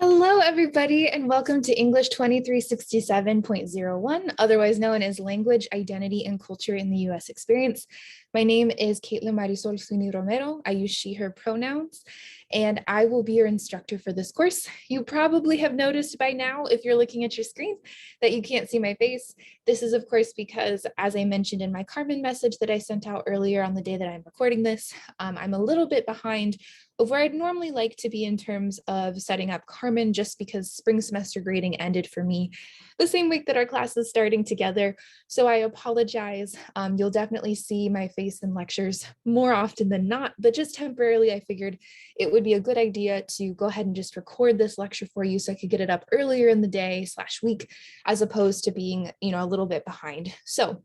Hello, everybody, and welcome to English 2367.01, otherwise known as Language, Identity, and Culture in the U.S. Experience. My name is Caitlin Marisol Sweeney Romero. I use she, her pronouns, and I will be your instructor for this course. You probably have noticed by now, if you're looking at your screen, that you can't see my face. This is, of course, because, as I mentioned in my Carmen message that I sent out earlier on the day that I'm recording this, I'm a little bit behind of where I'd normally like to be in terms of setting up Carmen, just because spring semester grading ended for me the same week that our class is starting together. So I apologize. You'll definitely see my face in lectures more often than not, but just temporarily, I figured it would be a good idea to go ahead and just record this lecture for you so I could get it up earlier in the day / week, as opposed to being, a little bit behind. So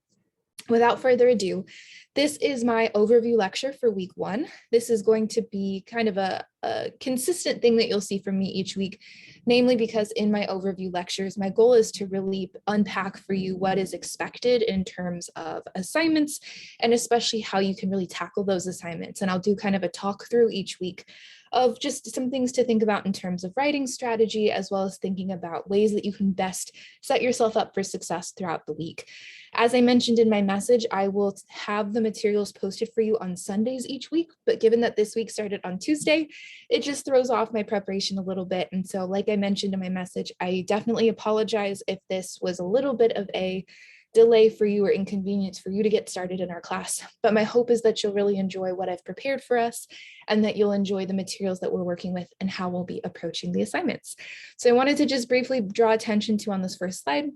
without further ado, this is my overview lecture for week 1. This is going to be kind of a consistent thing that you'll see from me each week, namely because in my overview lectures, my goal is to really unpack for you what is expected in terms of assignments, and especially how you can really tackle those assignments. And I'll do kind of a talk through each week of just some things to think about in terms of writing strategy, as well as thinking about ways that you can best set yourself up for success throughout the week. As I mentioned in my message, I will have the materials posted for you on Sundays each week, but given that this week started on Tuesday, it just throws off my preparation a little bit. And so, like I mentioned in my message, I definitely apologize if this was a little bit of a delay for you or inconvenience for you to get started in our class. But my hope is that you'll really enjoy what I've prepared for us, and that you'll enjoy the materials that we're working with and how we'll be approaching the assignments. So I wanted to just briefly draw attention to on this first slide,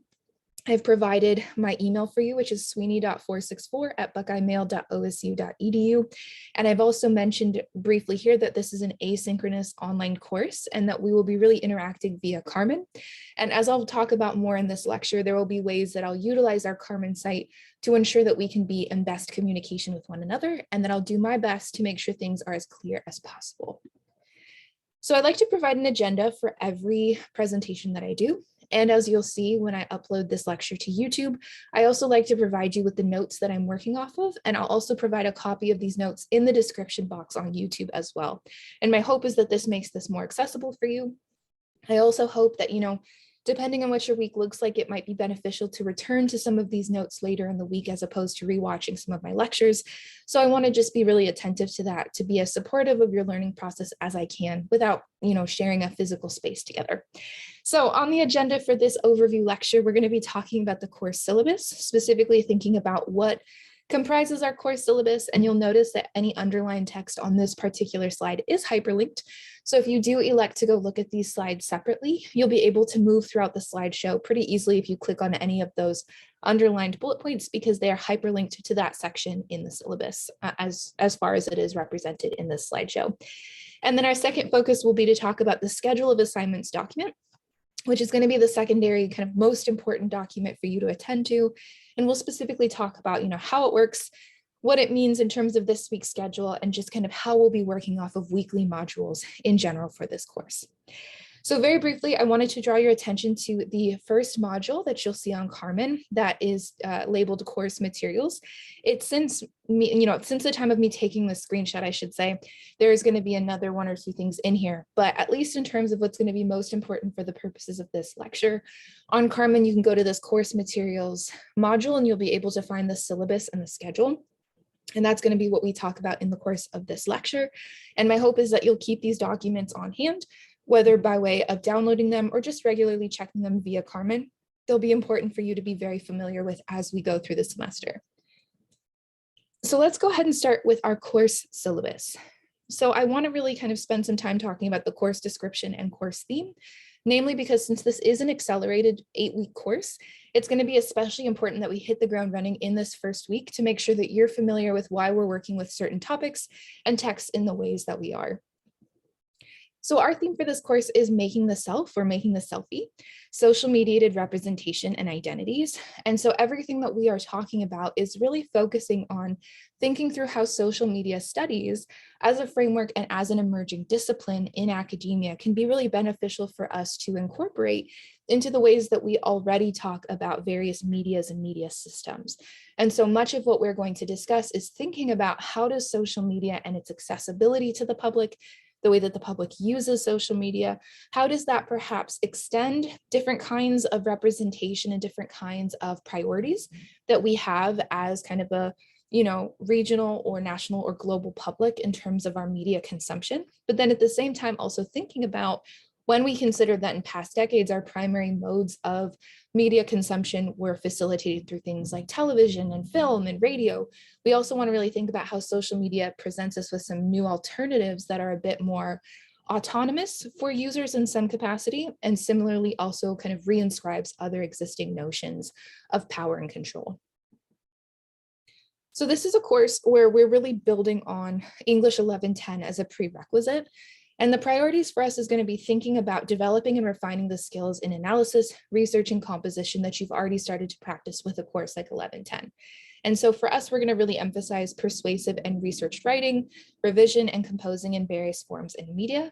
I've provided my email for you, which is sweeney.464@buckeyemail.osu.edu. And I've also mentioned briefly here that this is an asynchronous online course and that we will be really interacting via Carmen. And as I'll talk about more in this lecture, there will be ways that I'll utilize our Carmen site to ensure that we can be in best communication with one another, and that I'll do my best to make sure things are as clear as possible. So I'd like to provide an agenda for every presentation that I do. And as you'll see when I upload this lecture to YouTube, I also like to provide you with the notes that I'm working off of, and I'll also provide a copy of these notes in the description box on YouTube as well. And my hope is that this makes this more accessible for you. I also hope that, depending on what your week looks like, it might be beneficial to return to some of these notes later in the week as opposed to rewatching some of my lectures. So I want to just be really attentive to that, to be as supportive of your learning process as I can without, sharing a physical space together. So on the agenda for this overview lecture, we're going to be talking about the course syllabus, specifically thinking about what comprises our course syllabus, and you'll notice that any underlined text on this particular slide is hyperlinked. So if you do elect to go look at these slides separately, you'll be able to move throughout the slideshow pretty easily if you click on any of those underlined bullet points, because they are hyperlinked to that section in the syllabus as far as it is represented in this slideshow. And then our second focus will be to talk about the schedule of assignments document, which is going to be the secondary kind of most important document for you to attend to. And we'll specifically talk about, how it works, what it means in terms of this week's schedule, and just kind of how we'll be working off of weekly modules in general for this course. So very briefly, I wanted to draw your attention to the first module that you'll see on Carmen that is labeled course materials. It's since the time of me taking the screenshot, I should say, there's going to be another 1 or 2 things in here, but at least in terms of what's going to be most important for the purposes of this lecture, on Carmen, you can go to this course materials module and you'll be able to find the syllabus and the schedule. And that's going to be what we talk about in the course of this lecture. And my hope is that you'll keep these documents on hand, whether by way of downloading them or just regularly checking them via Carmen. They'll be important for you to be very familiar with as we go through the semester. So let's go ahead and start with our course syllabus. So I want to really kind of spend some time talking about the course description and course theme, namely because since this is an accelerated 8-week course, it's going to be especially important that we hit the ground running in this first week to make sure that you're familiar with why we're working with certain topics and texts in the ways that we are. So our theme for this course is making the self, or making the selfie, social mediated representation and identities. And so everything that we are talking about is really focusing on thinking through how social media studies as a framework and as an emerging discipline in academia can be really beneficial for us to incorporate into the ways that we already talk about various medias and media systems. And so much of what we're going to discuss is thinking about how does social media and its accessibility to the public the way that the public uses social media, how does that perhaps extend different kinds of representation and different kinds of priorities that we have as kind of a regional or national or global public in terms of our media consumption, but then at the same time also thinking about when we consider that in past decades, our primary modes of media consumption were facilitated through things like television and film and radio. We also want to really think about how social media presents us with some new alternatives that are a bit more autonomous for users in some capacity, and similarly also kind of reinscribes other existing notions of power and control. So this is a course where we're really building on English 1110 as a prerequisite. And the priorities for us is going to be thinking about developing and refining the skills in analysis, research, and composition that you've already started to practice with a course like 1110. And so for us, we're going to really emphasize persuasive and researched writing, revision, and composing in various forms in media.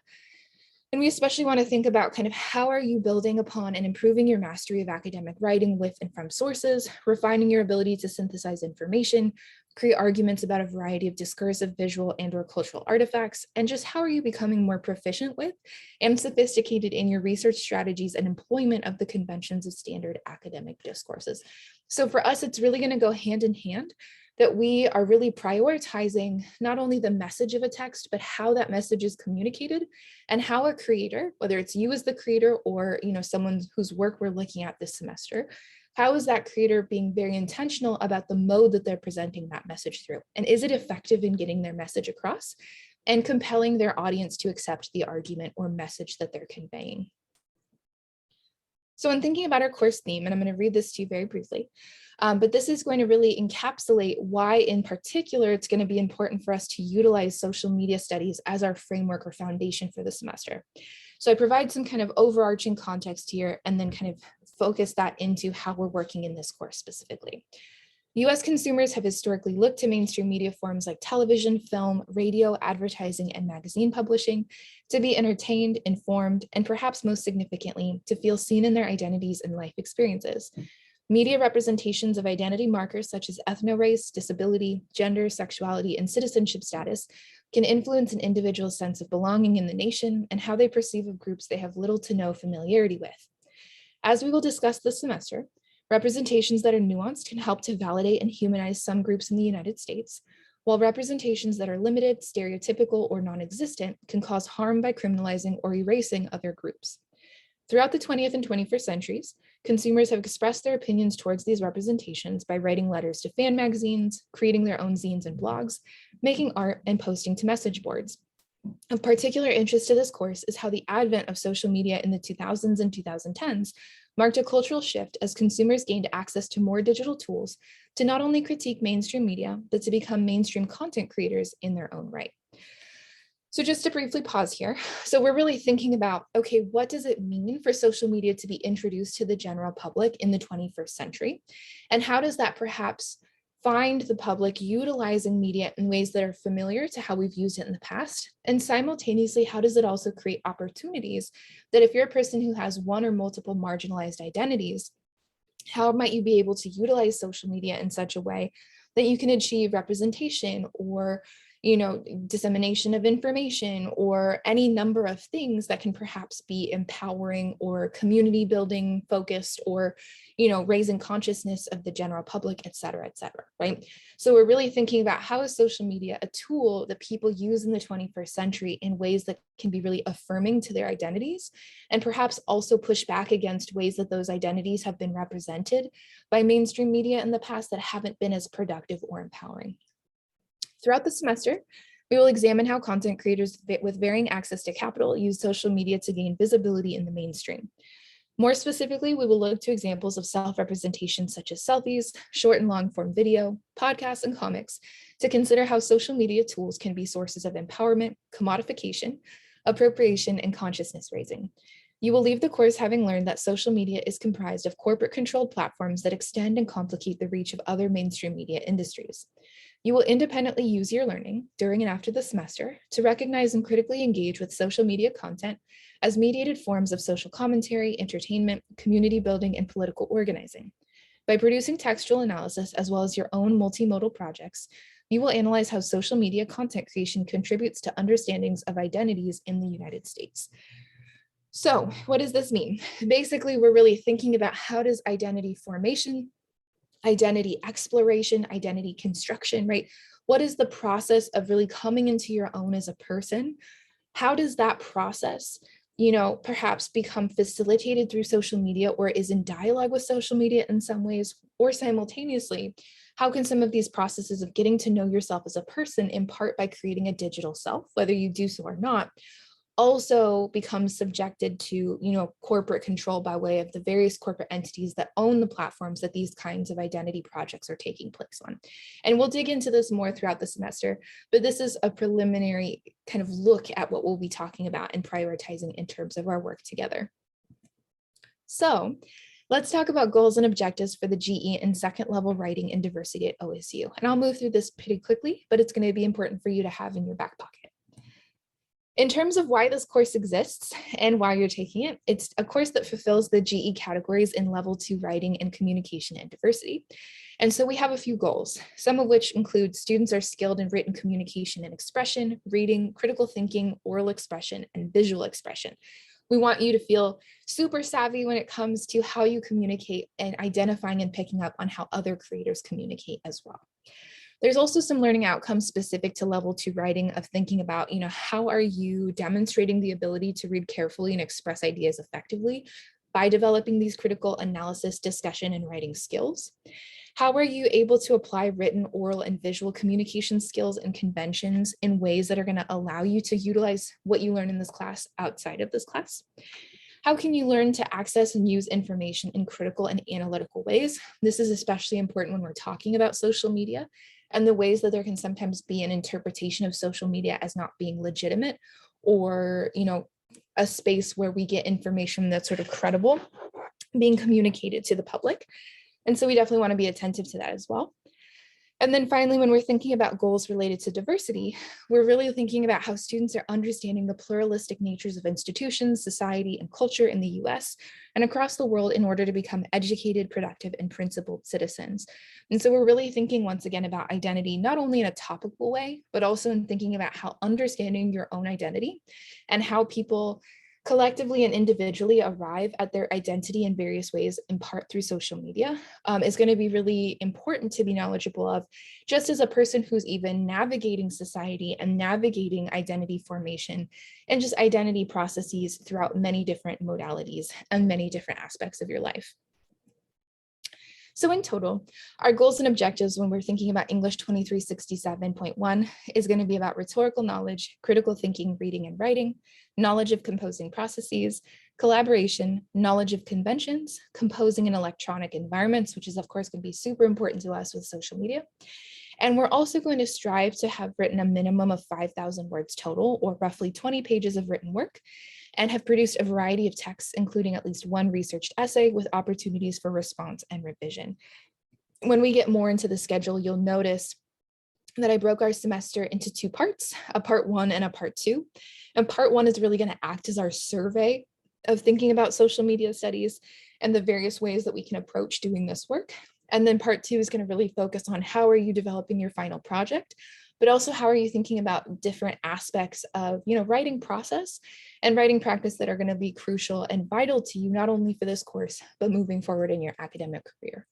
And we especially want to think about kind of how are you building upon and improving your mastery of academic writing with and from sources, refining your ability to synthesize information, create arguments about a variety of discursive, visual, and/or cultural artifacts, and just how are you becoming more proficient with and sophisticated in your research strategies and employment of the conventions of standard academic discourses. So for us, it's really going to go hand in hand that we are really prioritizing not only the message of a text, but how that message is communicated and how a creator, whether it's you as the creator or someone whose work we're looking at this semester, how is that creator being very intentional about the mode that they're presenting that message through? And is it effective in getting their message across and compelling their audience to accept the argument or message that they're conveying? So in thinking about our course theme, and I'm going to read this to you very briefly, but this is going to really encapsulate why in particular it's going to be important for us to utilize social media studies as our framework or foundation for the semester. So I provide some kind of overarching context here and then kind of focus that into how we're working in this course specifically. US consumers have historically looked to mainstream media forms like television, film, radio, advertising, and magazine publishing to be entertained, informed, and perhaps most significantly, to feel seen in their identities and life experiences. Media representations of identity markers such as ethno-race, disability, gender, sexuality, and citizenship status can influence an individual's sense of belonging in the nation and how they perceive of groups they have little to no familiarity with. As we will discuss this semester, representations that are nuanced can help to validate and humanize some groups in the United States, while representations that are limited, stereotypical, or non-existent can cause harm by criminalizing or erasing other groups. Throughout the 20th and 21st centuries, consumers have expressed their opinions towards these representations by writing letters to fan magazines, creating their own zines and blogs, making art, and posting to message boards. Of particular interest to this course is how the advent of social media in the 2000s and 2010s marked a cultural shift as consumers gained access to more digital tools to not only critique mainstream media, but to become mainstream content creators in their own right. So just to briefly pause here. So we're really thinking about, okay, what does it mean for social media to be introduced to the general public in the 21st century? And how does that perhaps find the public utilizing media in ways that are familiar to how we've used it in the past? And simultaneously, how does it also create opportunities that if you're a person who has one or multiple marginalized identities, how might you be able to utilize social media in such a way that you can achieve representation or dissemination of information or any number of things that can perhaps be empowering or community building focused or, raising consciousness of the general public, et cetera, right? So we're really thinking about how is social media a tool that people use in the 21st century in ways that can be really affirming to their identities and perhaps also push back against ways that those identities have been represented by mainstream media in the past that haven't been as productive or empowering. Throughout the semester, we will examine how content creators with varying access to capital use social media to gain visibility in the mainstream. More specifically, we will look to examples of self-representation such as selfies, short and long form video, podcasts, and comics to consider how social media tools can be sources of empowerment, commodification, appropriation, and consciousness raising. You will leave the course having learned that social media is comprised of corporate-controlled platforms that extend and complicate the reach of other mainstream media industries. You will independently use your learning during and after the semester to recognize and critically engage with social media content as mediated forms of social commentary, entertainment, community building, and political organizing. By producing textual analysis as well as your own multimodal projects, you will analyze how social media content creation contributes to understandings of identities in the United States. So what does this mean? Basically, we're really thinking about how does identity formation, identity exploration, identity construction, right? What is the process of really coming into your own as a person? How does that process, perhaps become facilitated through social media or is in dialogue with social media in some ways, or simultaneously, how can some of these processes of getting to know yourself as a person, in part by creating a digital self, whether you do so or not, also becomes subjected to, corporate control by way of the various corporate entities that own the platforms that these kinds of identity projects are taking place on. And we'll dig into this more throughout the semester, but this is a preliminary kind of look at what we'll be talking about and prioritizing in terms of our work together. So let's talk about goals and objectives for the GE and second level writing and diversity at OSU. And I'll move through this pretty quickly, but it's going to be important for you to have in your back pocket. In terms of why this course exists and why you're taking it, it's a course that fulfills the GE categories in level 2 writing and communication and diversity. And so we have a few goals, some of which include students are skilled in written communication and expression, reading, critical thinking, oral expression, and visual expression. We want you to feel super savvy when it comes to how you communicate and identifying and picking up on how other creators communicate as well. There's also some learning outcomes specific to level 2 writing of thinking about, how are you demonstrating the ability to read carefully and express ideas effectively by developing these critical analysis, discussion, and writing skills? How are you able to apply written, oral, and visual communication skills and conventions in ways that are going to allow you to utilize what you learn in this class outside of this class? How can you learn to access and use information in critical and analytical ways? This is especially important when we're talking about social media and the ways that there can sometimes be an interpretation of social media as not being legitimate or, a space where we get information that's sort of credible being communicated to the public. And so we definitely want to be attentive to that as well. And then finally, when we're thinking about goals related to diversity, we're really thinking about how students are understanding the pluralistic natures of institutions, society, and culture in the US and across the world in order to become educated, productive, and principled citizens. And so we're really thinking once again about identity, not only in a topical way, but also in thinking about how understanding your own identity and how people collectively and individually arrive at their identity in various ways, in part through social media, is going to be really important to be knowledgeable of, just as a person who's even navigating society and navigating identity formation and just identity processes throughout many different modalities and many different aspects of your life. So in total, our goals and objectives when we're thinking about English 2367.1 is going to be about rhetorical knowledge, critical thinking, reading and writing, knowledge of composing processes, collaboration, knowledge of conventions, composing in electronic environments, which is of course going to be super important to us with social media. And we're also going to strive to have written a minimum of 5,000 words total, or roughly 20 pages of written work, and have produced a variety of texts, including at least one researched essay with opportunities for response and revision. When we get more into the schedule, you'll notice that I broke our semester into 2 parts, a part 1 and a part 2. And part 1 is really going to act as our survey of thinking about social media studies and the various ways that we can approach doing this work. And then part 2 is going to really focus on how are you developing your final project, but also how are you thinking about different aspects of, writing process and writing practice that are going to be crucial and vital to you, not only for this course, but moving forward in your academic career.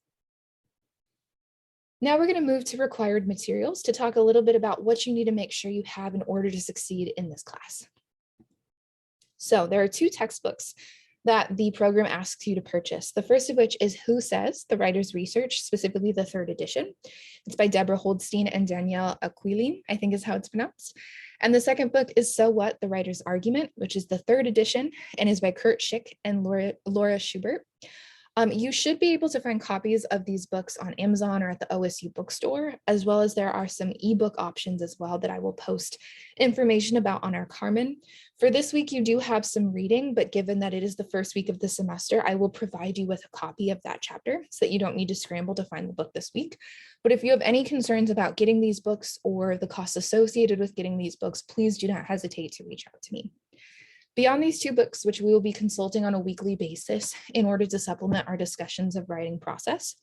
Now we're going to move to required materials to talk a little bit about what you need to make sure you have in order to succeed in this class. So there are 2 textbooks that the program asks you to purchase. The first of which is Who Says? The Writer's Research, specifically the 3rd edition. It's by Deborah Holdstein and Danielle Aquilin, I think is how it's pronounced. And the second book is So What? The Writer's Argument, which is the 3rd edition and is by Kurt Schick and Laura Schubert. You should be able to find copies of these books on Amazon or at the OSU bookstore, as well as there are some ebook options as well that I will post information about on our Carmen. For this week, you do have some reading, but given that it is the first week of the semester, I will provide you with a copy of that chapter so that you don't need to scramble to find the book this week. But if you have any concerns about getting these books or the costs associated with getting these books, please do not hesitate to reach out to me. Beyond these 2 books, which we will be consulting on a weekly basis in order to supplement our discussions of writing process,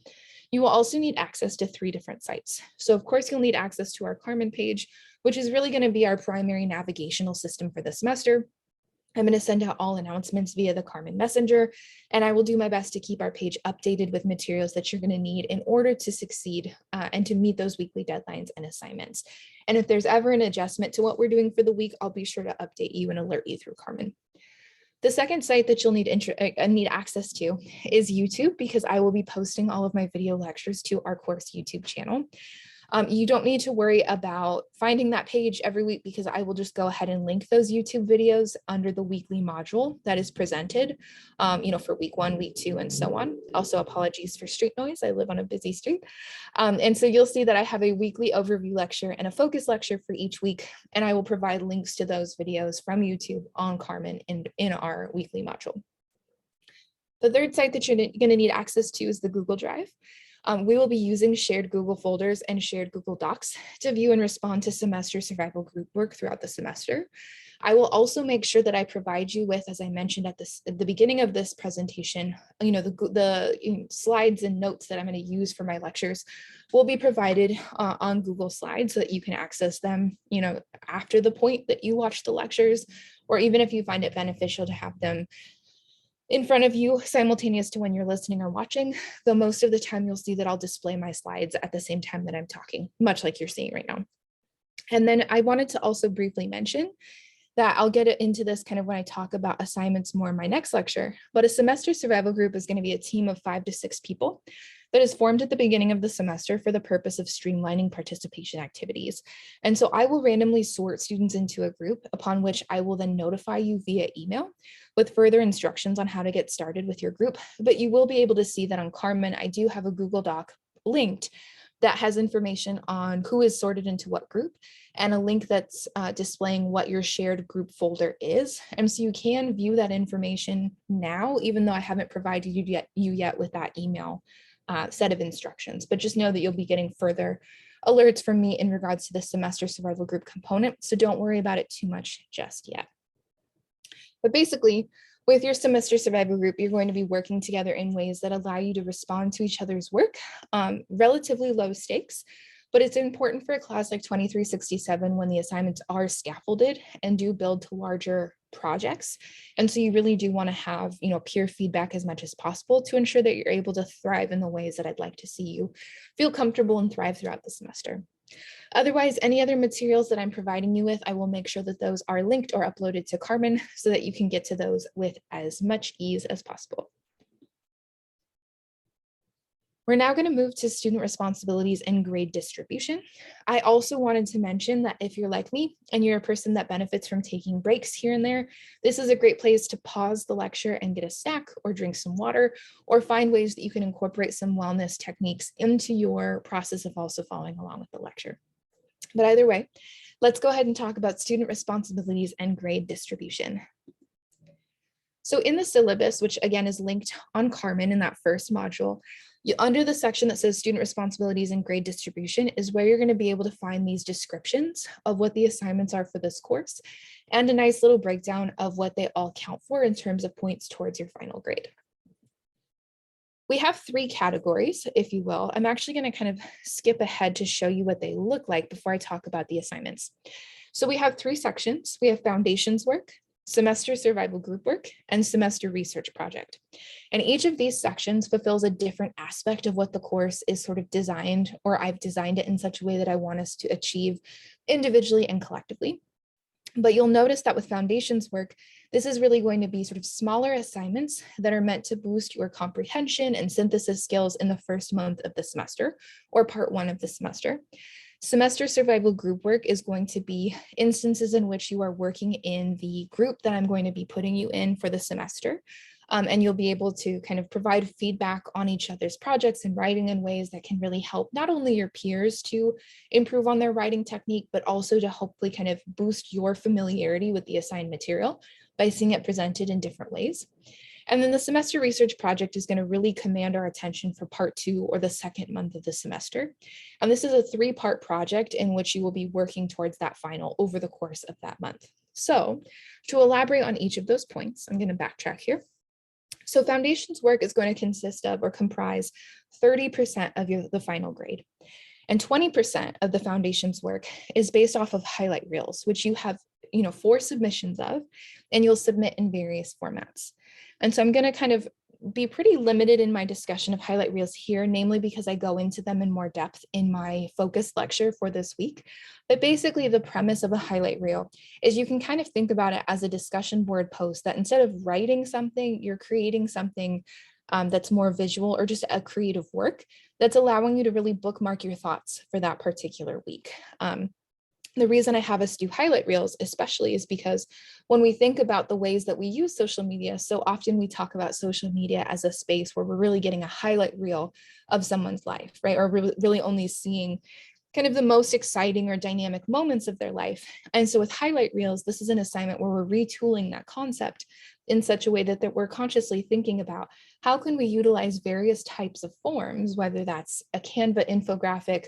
You will also need access to 3 different sites. So of course, you'll need access to our Carmen page, which is really going to be our primary navigational system for the semester. I'm going to send out all announcements via the Carmen Messenger, and I will do my best to keep our page updated with materials that you're going to need in order to succeed and to meet those weekly deadlines and assignments. And if there's ever an adjustment to what we're doing for the week, I'll be sure to update you and alert you through Carmen. The second site that you'll need access to is YouTube, because I will be posting all of my video lectures to our course YouTube channel. You don't need to worry about finding that page every week, because I will just go ahead and link those YouTube videos under the weekly module that is presented, for week 1, week 2, and so on. Also, apologies for street noise. I live on a busy street. And so you'll see that I have a weekly overview lecture and a focus lecture for each week, and I will provide links to those videos from YouTube on Carmen in our weekly module. The third site that you're going to need access to is the Google Drive. We will be using shared Google folders and shared Google Docs to view and respond to semester survival group work throughout the semester. I will also make sure that I provide you with, as I mentioned at the beginning of this presentation, the slides and notes that I'm going to use for my lectures will be provided on Google Slides so that you can access them, after the point that you watch the lectures, or even if you find it beneficial to have them in front of you simultaneous to when you're listening or watching, though most of the time you'll see that I'll display my slides at the same time that I'm talking, much like you're seeing right now. And then I wanted to also briefly mention that I'll get into this kind of when I talk about assignments more in my next lecture, but a semester survival group is going to be a team of 5 to 6 people that is formed at the beginning of the semester for the purpose of streamlining participation activities. And so I will randomly sort students into a group, upon which I will then notify you via email with further instructions on how to get started with your group. But you will be able to see that on Carmen, I do have a Google Doc linked that has information on who is sorted into what group, and a link that's displaying what your shared group folder is. And so you can view that information now, even though I haven't provided you yet with that email set of instructions. But just know that you'll be getting further alerts from me in regards to the semester survival group component. So don't worry about it too much just yet. But basically, with your semester survival group, you're going to be working together in ways that allow you to respond to each other's work, relatively low stakes. But it's important for a class like 2367 when the assignments are scaffolded and do build to larger projects. And so you really do want to have, peer feedback as much as possible to ensure that you're able to thrive in the ways that I'd like to see you feel comfortable and thrive throughout the semester. Otherwise, any other materials that I'm providing you with, I will make sure that those are linked or uploaded to Carmen so that you can get to those with as much ease as possible. We're now going to move to student responsibilities and grade distribution. I also wanted to mention that if you're like me and you're a person that benefits from taking breaks here and there, this is a great place to pause the lecture and get a snack or drink some water, or find ways that you can incorporate some wellness techniques into your process of also following along with the lecture. But either way, let's go ahead and talk about student responsibilities and grade distribution. So in the syllabus, which again is linked on Carmen in that first module, under the section that says student responsibilities and grade distribution is where you're going to be able to find these descriptions of what the assignments are for this course, and a nice little breakdown of what they all count for in terms of points towards your final grade. We have 3 categories, if you will. I'm actually going to kind of skip ahead to show you what they look like before I talk about the assignments. So we have 3 sections. We have foundations work, semester survival group work, and semester research project. And each of these sections fulfills a different aspect of what the course is sort of designed, or I've designed it in such a way that I want us to achieve individually and collectively. But you'll notice that with foundations work, this is really going to be sort of smaller assignments that are meant to boost your comprehension and synthesis skills in the first month of the semester, or part 1 of the semester. Semester survival group work is going to be instances in which you are working in the group that I'm going to be putting you in for the semester. And you'll be able to kind of provide feedback on each other's projects and writing in ways that can really help not only your peers to improve on their writing technique, but also to hopefully kind of boost your familiarity with the assigned material by seeing it presented in different ways. And then the semester research project is going to really command our attention for part 2, or the second month of the semester. And this is a 3-part project in which you will be working towards that final over the course of that month. So to elaborate on each of those points, I'm going to backtrack here. So foundations work is going to consist of or comprise 30% of the final grade. And 20% of the foundations work is based off of highlight reels, which you have, 4 submissions of, and you'll submit in various formats. And so I'm going to kind of be pretty limited in my discussion of highlight reels here, namely because I go into them in more depth in my focused lecture for this week. But basically the premise of a highlight reel is you can kind of think about it as a discussion board post that instead of writing something, you're creating something that's more visual or just a creative work that's allowing you to really bookmark your thoughts for that particular week. The reason I have us do highlight reels especially is because when we think about the ways that we use social media, so often we talk about social media as a space where we're really getting a highlight reel of someone's life, right? Or really only seeing kind of the most exciting or dynamic moments of their life. And so with highlight reels, this is an assignment where we're retooling that concept in such a way that we're consciously thinking about how can we utilize various types of forms, whether that's a Canva infographic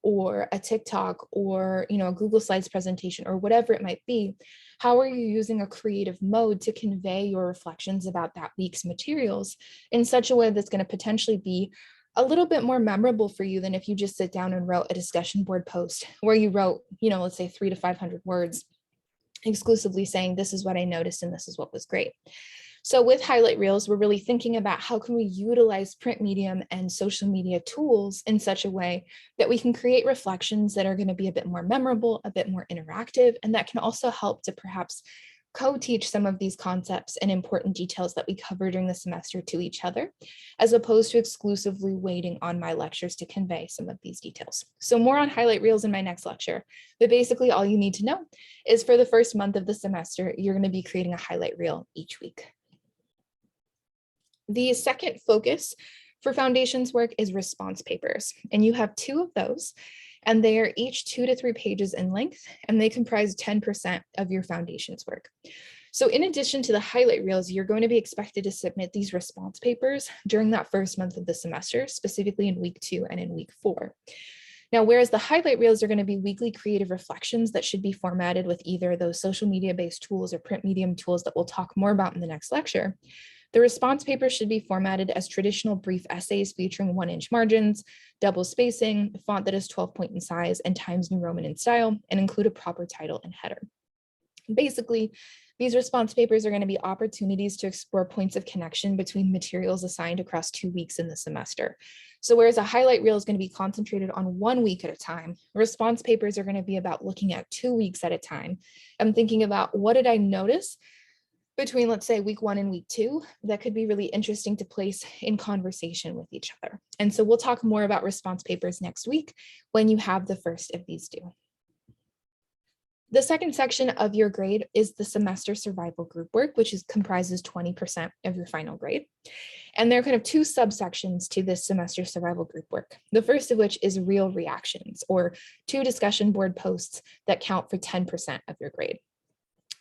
or a TikTok or a Google Slides presentation or whatever it might be. How are you using a creative mode to convey your reflections about that week's materials in such a way that's going to potentially be a little bit more memorable for you than if you just sit down and wrote a discussion board post where you wrote, let's say 300 to 500 words exclusively saying, this is what I noticed and this is what was great. So with highlight reels, we're really thinking about how can we utilize print medium and social media tools in such a way that we can create reflections that are going to be a bit more memorable, a bit more interactive, and that can also help to perhaps co-teach some of these concepts and important details that we cover during the semester to each other, as opposed to exclusively waiting on my lectures to convey some of these details. So more on highlight reels in my next lecture, but basically all you need to know is for the first month of the semester, you're going to be creating a highlight reel each week. The second focus for foundations work is response papers, and you have 2 of those, and they are each 2 to 3 pages in length, and they comprise 10% of your foundations work. So in addition to the highlight reels, you're going to be expected to submit these response papers during that first month of the semester, specifically in week 2 and in week 4. Now, whereas the highlight reels are going to be weekly creative reflections that should be formatted with either those social media-based tools or print medium tools that we'll talk more about in the next lecture, the response paper should be formatted as traditional brief essays featuring 1-inch margins, double spacing, font that is 12-point in size, and Times New Roman in style, and include a proper title and header. Basically, these response papers are going to be opportunities to explore points of connection between materials assigned across 2 weeks in the semester. So whereas a highlight reel is going to be concentrated on 1 week at a time, response papers are going to be about looking at 2 weeks at a time. I'm thinking about what did I notice between, let's say, week 1 and week 2, that could be really interesting to place in conversation with each other. And so we'll talk more about response papers next week when you have the first of these due. The second section of your grade is the semester survival group work, which comprises 20% of your final grade. And there are kind of 2 subsections to this semester survival group work. The first of which is real reactions, or 2 discussion board posts that count for 10% of your grade.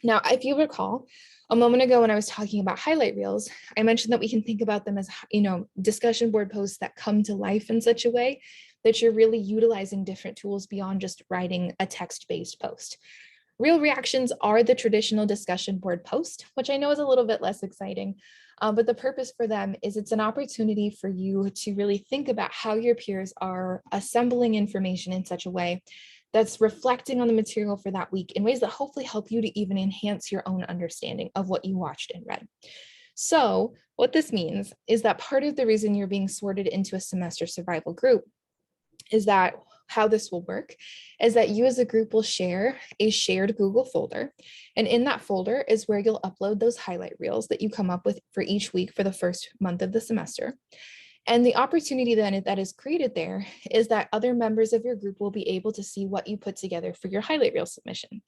Now, if you recall, a moment ago when I was talking about highlight reels, I mentioned that we can think about them as, discussion board posts that come to life in such a way that you're really utilizing different tools beyond just writing a text-based post. Real reactions are the traditional discussion board post, which I know is a little bit less exciting, but the purpose for them is it's an opportunity for you to really think about how your peers are assembling information in such a way that's reflecting on the material for that week in ways that hopefully help you to even enhance your own understanding of what you watched and read. So what this means is that part of the reason you're being sorted into a semester survival group is that how this will work is that you as a group will share a shared Google folder. And in that folder is where you'll upload those highlight reels that you come up with for each week for the first month of the semester. And the opportunity then that is created there is that other members of your group will be able to see what you put together for your highlight reel submission.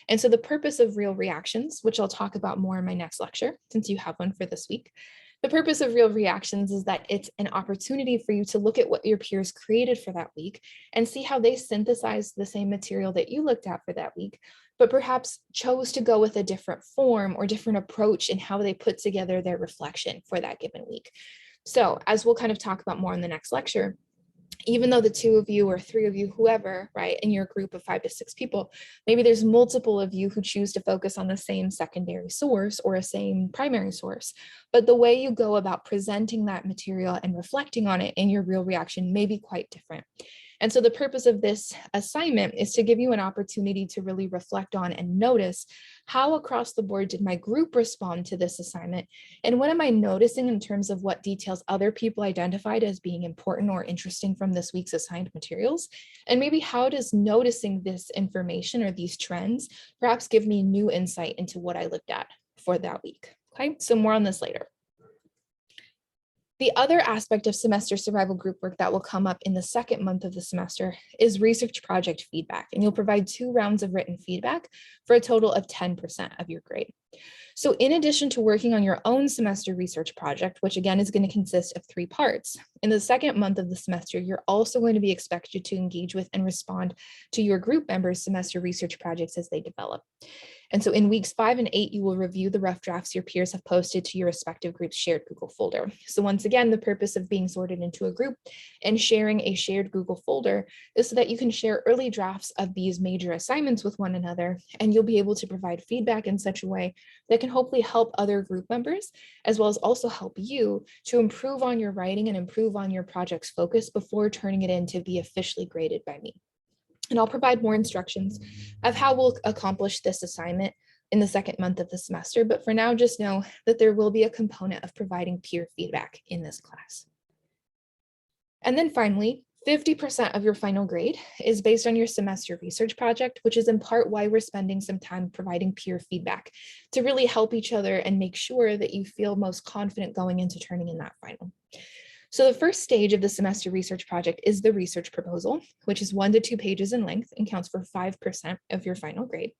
And so the purpose of real reactions, which I'll talk about more in my next lecture, since you have one for this week, the purpose of real reactions is that it's an opportunity for you to look at what your peers created for that week and see how they synthesized the same material that you looked at for that week, but perhaps chose to go with a different form or different approach in how they put together their reflection for that given week. So as we'll kind of talk about more in the next lecture, even though the two of you or three of you, whoever, right, in your group of 5 to 6 people, maybe there's multiple of you who choose to focus on the same secondary source or a same primary source. But the way you go about presenting that material and reflecting on it in your real reaction may be quite different. And so the purpose of this assignment is to give you an opportunity to really reflect on and notice how across the board did my group respond to this assignment? And what am I noticing in terms of what details other people identified as being important or interesting from this week's assigned materials? And maybe how does noticing this information or these trends perhaps give me new insight into what I looked at for that week? Okay, so more on this later. The other aspect of semester survival group work that will come up in the second month of the semester is research project feedback, and you'll provide 2 rounds of written feedback for a total of 10% of your grade. So in addition to working on your own semester research project, which again is going to consist of 3 parts, in the second month of the semester, you're also going to be expected to engage with and respond to your group members' semester research projects as they develop. And so in weeks 5 and 8, you will review the rough drafts your peers have posted to your respective group's shared Google folder. So once again, the purpose of being sorted into a group and sharing a shared Google folder is so that you can share early drafts of these major assignments with one another, and you'll be able to provide feedback in such a way that can hopefully help other group members, as well as also help you to improve on your writing and improve on your project's focus before turning it in to be officially graded by me. And I'll provide more instructions of how we'll accomplish this assignment in the second month of the semester. But for now, just know that there will be a component of providing peer feedback in this class. And then finally, 50% of your final grade is based on your semester research project, which is in part why we're spending some time providing peer feedback to really help each other and make sure that you feel most confident going into turning in that final. So the first stage of the semester research project is the research proposal, which is 1 to 2 pages in length and counts for 5% of your final grade.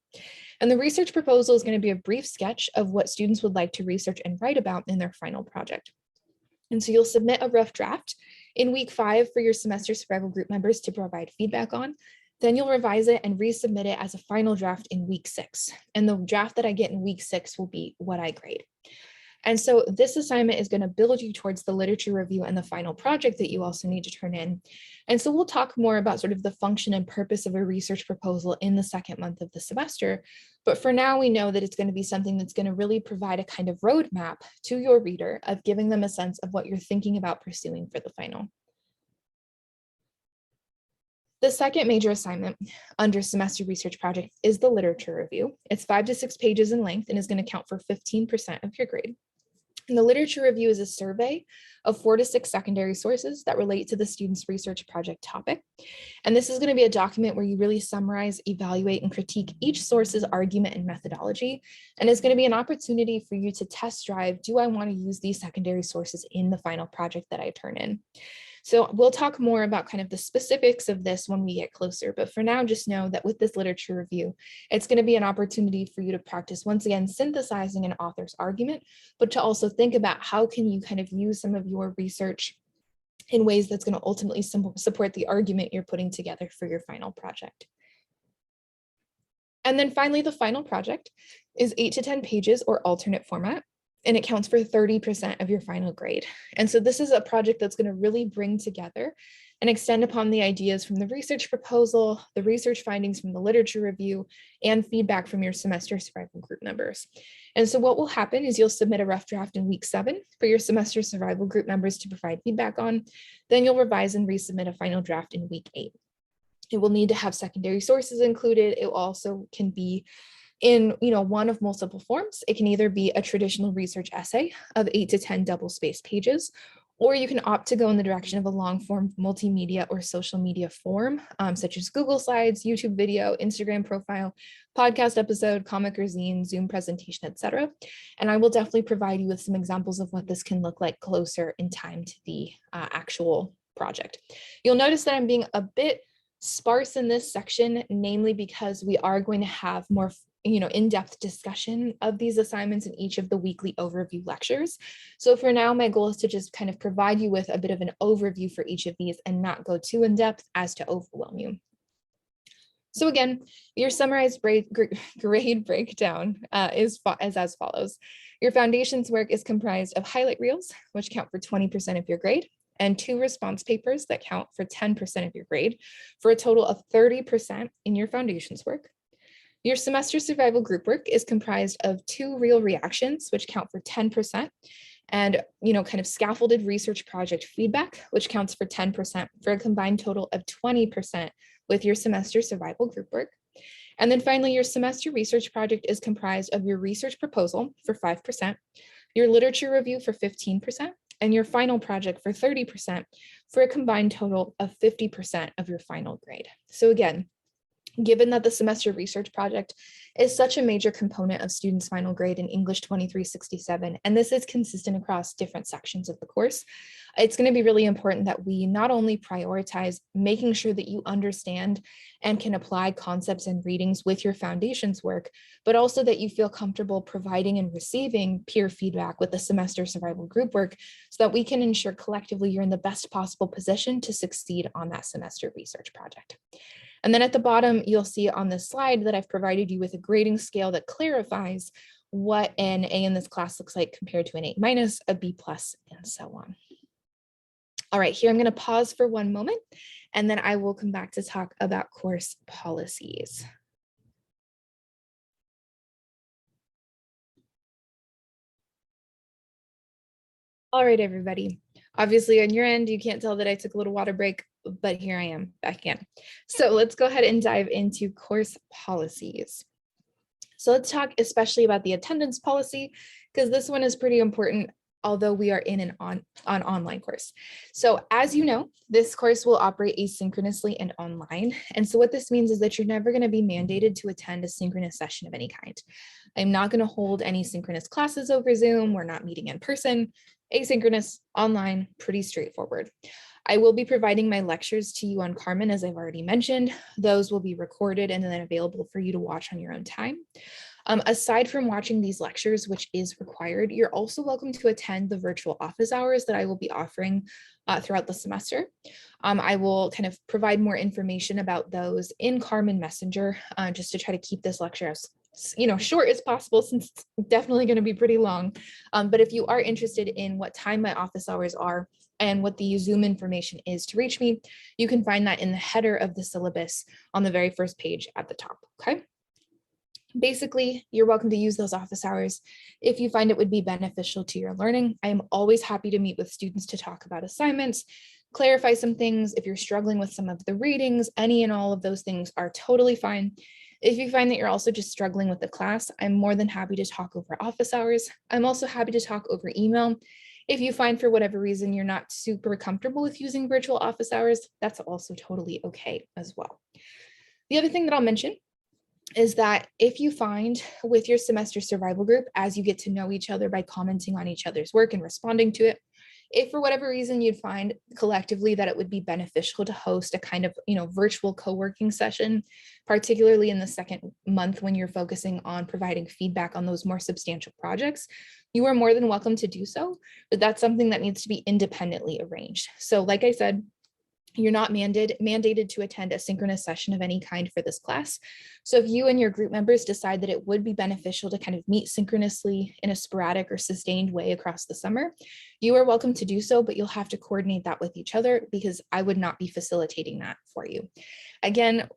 And the research proposal is going to be a brief sketch of what students would like to research and write about in their final project. And so you'll submit a rough draft in week 5 for your semester survival group members to provide feedback on. Then you'll revise it and resubmit it as a final draft in week 6. And the draft that I get in week 6 will be what I grade. And so this assignment is going to build you towards the literature review and the final project that you also need to turn in. And so we'll talk more about sort of the function and purpose of a research proposal in the second month of the semester. But for now, we know that it's going to be something that's going to really provide a kind of roadmap to your reader of giving them a sense of what you're thinking about pursuing for the final. The second major assignment under semester research project is the literature review. It's 5 to 6 pages in length and is going to count for 15% of your grade. And the literature review is a survey of 4 to 6 secondary sources that relate to the student's research project topic. And this is going to be a document where you really summarize, evaluate, and critique each source's argument and methodology. And it's going to be an opportunity for you to test drive, do I want to use these secondary sources in the final project that I turn in? So we'll talk more about kind of the specifics of this when we get closer, but for now, just know that with this literature review, it's going to be an opportunity for you to practice, once again, synthesizing an author's argument, but to also think about how can you kind of use some of your research in ways that's going to ultimately support the argument you're putting together for your final project. And then finally, the final project is 8 to 10 pages or alternate format, and it counts for 30% of your final grade. And so this is a project that's going to really bring together and extend upon the ideas from the research proposal, the research findings from the literature review, and feedback from your semester survival group members. And so what will happen is you'll submit a rough draft in week 7 for your semester survival group members to provide feedback on. Then you'll revise and resubmit a final draft in week 8. It will need to have secondary sources included. It also can be in one of multiple forms. It can either be a traditional research essay of 8 to 10 double-spaced pages, or you can opt to go in the direction of a long-form multimedia or social media form, such as Google Slides, YouTube video, Instagram profile, podcast episode, comic or zine, Zoom presentation, etc. And I will definitely provide you with some examples of what this can look like closer in time to the actual project. You'll notice that I'm being a bit sparse in this section, namely because we are going to have more in-depth discussion of these assignments in each of the weekly overview lectures. So for now, my goal is to just kind of provide you with a bit of an overview for each of these and not go too in depth as to overwhelm you. So again, your summarized grade breakdown is as follows. Your foundations work is comprised of highlight reels, which count for 20% of your grade, and 2 response papers that count for 10% of your grade, for a total of 30% in your foundations work. Your semester survival group work is comprised of 2 real reactions, which count for 10%, and kind of scaffolded research project feedback, which counts for 10%, for a combined total of 20% with your semester survival group work. And then finally, your semester research project is comprised of your research proposal for 5%, your literature review for 15%, and your final project for 30%, for a combined total of 50% of your final grade. So again, given that the semester research project is such a major component of students' final grade in English 2367, and this is consistent across different sections of the course, it's going to be really important that we not only prioritize making sure that you understand and can apply concepts and readings with your foundations work, but also that you feel comfortable providing and receiving peer feedback with the semester survival group work, so that we can ensure collectively you're in the best possible position to succeed on that semester research project. And then at the bottom, you'll see on this slide that I've provided you with a grading scale that clarifies what an A in this class looks like compared to an A minus, a B plus, and so on. All right, here I'm going to pause for one moment, and then I will come back to talk about course policies. All right, everybody. Obviously on your end, you can't tell that I took a little water break, but here I am back again. So let's go ahead and dive into course policies. So let's talk especially about the attendance policy, because this one is pretty important, although we are in an online course. So as you know, this course will operate asynchronously and online. And so what this means is that you're never going to be mandated to attend a synchronous session of any kind. I'm not going to hold any synchronous classes over Zoom. We're not meeting in person. Asynchronous, online, pretty straightforward. I will be providing my lectures to you on Carmen, as I've already mentioned. Those will be recorded and then available for you to watch on your own time. Aside from watching these lectures, which is required, you're also welcome to attend the virtual office hours that I will be offering throughout the semester. I will kind of provide more information about those in Carmen Messenger, just to try to keep this lecture as short as possible, since it's definitely going to be pretty long. But if you are interested in what time my office hours are and what the Zoom information is to reach me, you can find that in the header of the syllabus on the very first page at the top, okay? Basically, you're welcome to use those office hours if you find it would be beneficial to your learning. I am always happy to meet with students to talk about assignments, clarify some things. If you're struggling with some of the readings, any and all of those things are totally fine. If you find that you're also just struggling with the class, I'm more than happy to talk over office hours. I'm also happy to talk over email. If you find for whatever reason you're not super comfortable with using virtual office hours, that's also totally okay as well. The other thing that I'll mention is that if you find with your semester survival group, as you get to know each other by commenting on each other's work and responding to it, if for whatever reason you'd find collectively that it would be beneficial to host a kind of virtual co-working session, particularly in the second month when you're focusing on providing feedback on those more substantial projects, you are more than welcome to do so, but that's something that needs to be independently arranged. So like I said, you're not mandated to attend a synchronous session of any kind for this class. So if you and your group members decide that it would be beneficial to kind of meet synchronously in a sporadic or sustained way across the summer, you are welcome to do so, but you'll have to coordinate that with each other, because I would not be facilitating that for you. Again,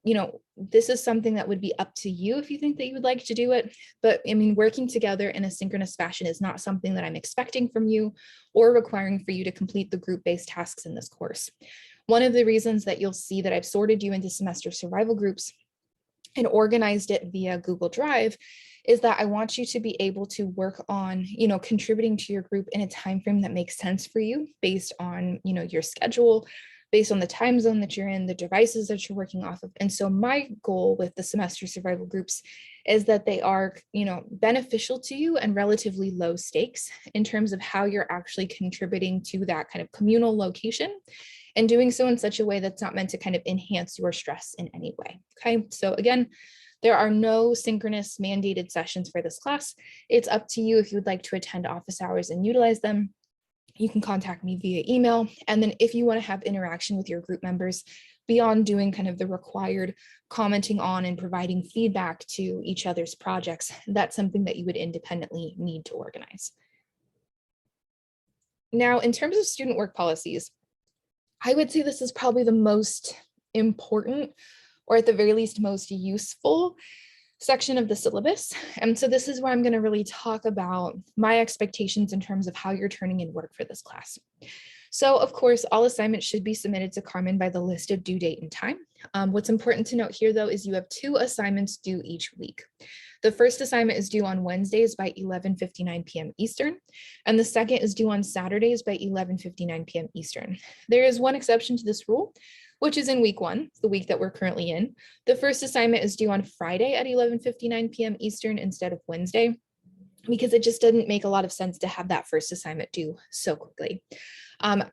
this is something that would be up to you if you think that you would like to do it. But I mean, working together in a synchronous fashion is not something that I'm expecting from you or requiring for you to complete the group-based tasks in this course. One of the reasons that you'll see that I've sorted you into semester survival groups and organized it via Google Drive is that I want you to be able to work on, contributing to your group in a time frame that makes sense for you based on, your schedule, based on the time zone that you're in, the devices that you're working off of. And so my goal with the semester survival groups is that they are, beneficial to you and relatively low stakes in terms of how you're actually contributing to that kind of communal location, and doing so in such a way that's not meant to kind of enhance your stress in any way. Okay, so again, there are no synchronous mandated sessions for this class. It's up to you if you would like to attend office hours and utilize them. You can contact me via email. And then if you want to have interaction with your group members beyond doing kind of the required commenting on and providing feedback to each other's projects, that's something that you would independently need to organize. Now, in terms of student work policies, I would say this is probably the most important, or at the very least, most useful section of the syllabus. And so this is where I'm going to really talk about my expectations in terms of how you're turning in work for this class. So of course, all assignments should be submitted to Carmen by the listed due date and time. What's important to note here, though, is you have 2 assignments due each week. The first assignment is due on Wednesdays by 11:59 p.m. Eastern, and the second is due on Saturdays by 11:59 p.m. Eastern. There is one exception to this rule, which is in week 1, the week that we're currently in. The first assignment is due on Friday at 11:59 p.m. Eastern instead of Wednesday, because it just didn't make a lot of sense to have that first assignment due so quickly.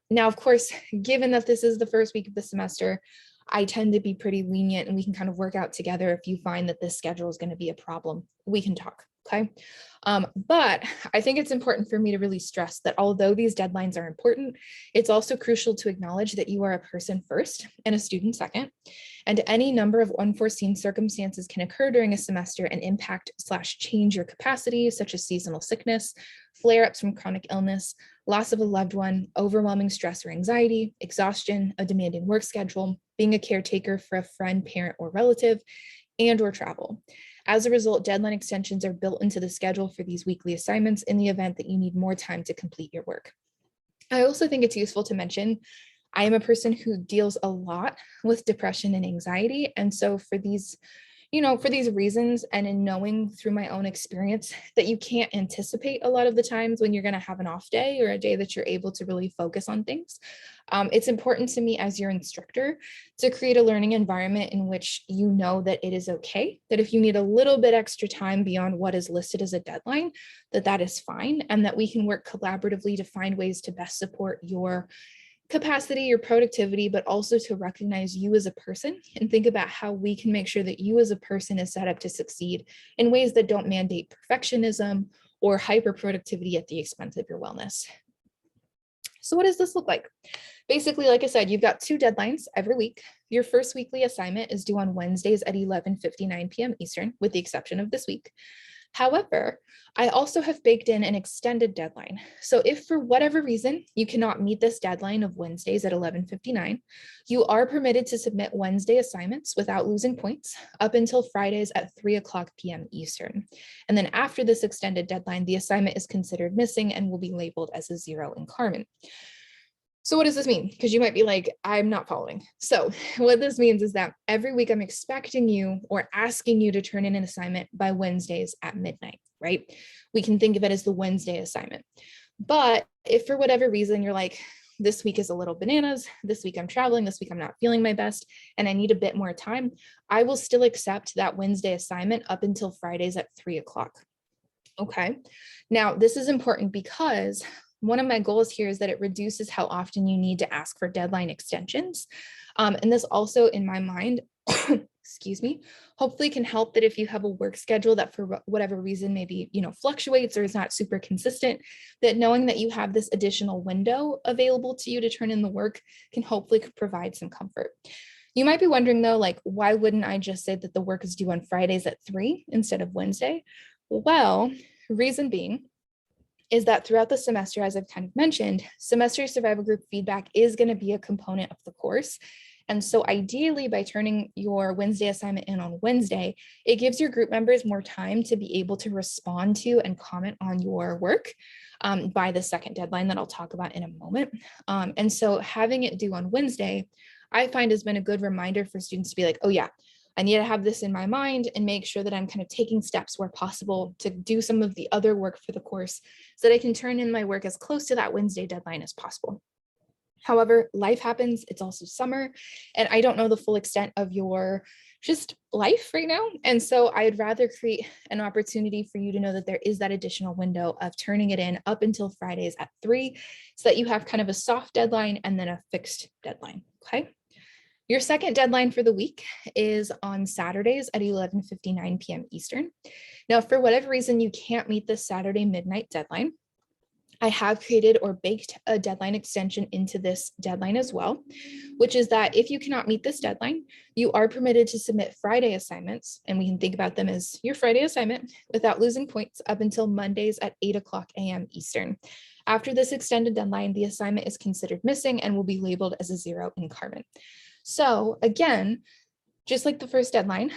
Now, of course, given that this is the first week of the semester, I tend to be pretty lenient, and we can kind of work out together. If you find that this schedule is going to be a problem, we can talk. Okay. But I think it's important for me to really stress that although these deadlines are important, it's also crucial to acknowledge that you are a person first and a student second, and any number of unforeseen circumstances can occur during a semester and impact/change your capacity, such as seasonal sickness, flare-ups from chronic illness, loss of a loved one, overwhelming stress or anxiety, exhaustion, a demanding work schedule, being a caretaker for a friend, parent, or relative, and/or travel. As a result, deadline extensions are built into the schedule for these weekly assignments in the event that you need more time to complete your work. I also think it's useful to mention I am a person who deals a lot with depression and anxiety. And so for these reasons, and in knowing through my own experience that you can't anticipate a lot of the times when you're going to have an off day or a day that you're able to really focus on things, it's important to me as your instructor to create a learning environment in which you know that it is okay, that if you need a little bit extra time beyond what is listed as a deadline, that is fine, and that we can work collaboratively to find ways to best support your capacity, your productivity, but also to recognize you as a person and think about how we can make sure that you as a person is set up to succeed in ways that don't mandate perfectionism or hyper productivity at the expense of your wellness. So what does this look like? Basically, like I said, you've got 2 deadlines every week. Your first weekly assignment is due on Wednesdays at 11:59 p.m. Eastern, with the exception of this week. However, I also have baked in an extended deadline. So if for whatever reason you cannot meet this deadline of Wednesdays at 11:59, you are permitted to submit Wednesday assignments without losing points up until Fridays at 3:00 p.m. Eastern. And then after this extended deadline, the assignment is considered missing and will be labeled as a 0 in Carmen. So what does this mean? Because you might be like, I'm not following. So what this means is that every week I'm expecting you or asking you to turn in an assignment by Wednesdays at midnight, right? We can think of it as the Wednesday assignment. But if for whatever reason you're like, this week is a little bananas, this week I'm traveling, this week I'm not feeling my best, and I need a bit more time, I will still accept that Wednesday assignment up until Fridays at 3:00. Okay. Now, this is important because one of my goals here is that it reduces how often you need to ask for deadline extensions. And this also, in my mind, excuse me, hopefully can help that if you have a work schedule that for whatever reason maybe, fluctuates or is not super consistent, that knowing that you have this additional window available to you to turn in the work can hopefully provide some comfort. You might be wondering though, like, why wouldn't I just say that the work is due on Fridays at 3 instead of Wednesday? Well, reason being is that throughout the semester, as I've kind of mentioned, semester survival group feedback is going to be a component of the course. And so ideally, by turning your Wednesday assignment in on Wednesday, it gives your group members more time to be able to respond to and comment on your work by the second deadline that I'll talk about in a moment. And so having it due on Wednesday, I find has been a good reminder for students to be like, oh yeah, I need to have this in my mind and make sure that I'm kind of taking steps where possible to do some of the other work for the course so that I can turn in my work as close to that Wednesday deadline as possible. However, life happens. It's also summer, and I don't know the full extent of your just life right now. And so I'd rather create an opportunity for you to know that there is that additional window of turning it in up until Fridays at 3 so that you have kind of a soft deadline and then a fixed deadline. Okay. Your second deadline for the week is on Saturdays at 11:59 p.m. Eastern. Now, for whatever reason you can't meet this Saturday midnight deadline, I have created or baked a deadline extension into this deadline as well, which is that if you cannot meet this deadline, you are permitted to submit Friday assignments, and we can think about them as your Friday assignment without losing points up until Mondays at 8:00 a.m. Eastern. After this extended deadline, the assignment is considered missing and will be labeled as a 0 in Carmen. So again, just like the first deadline,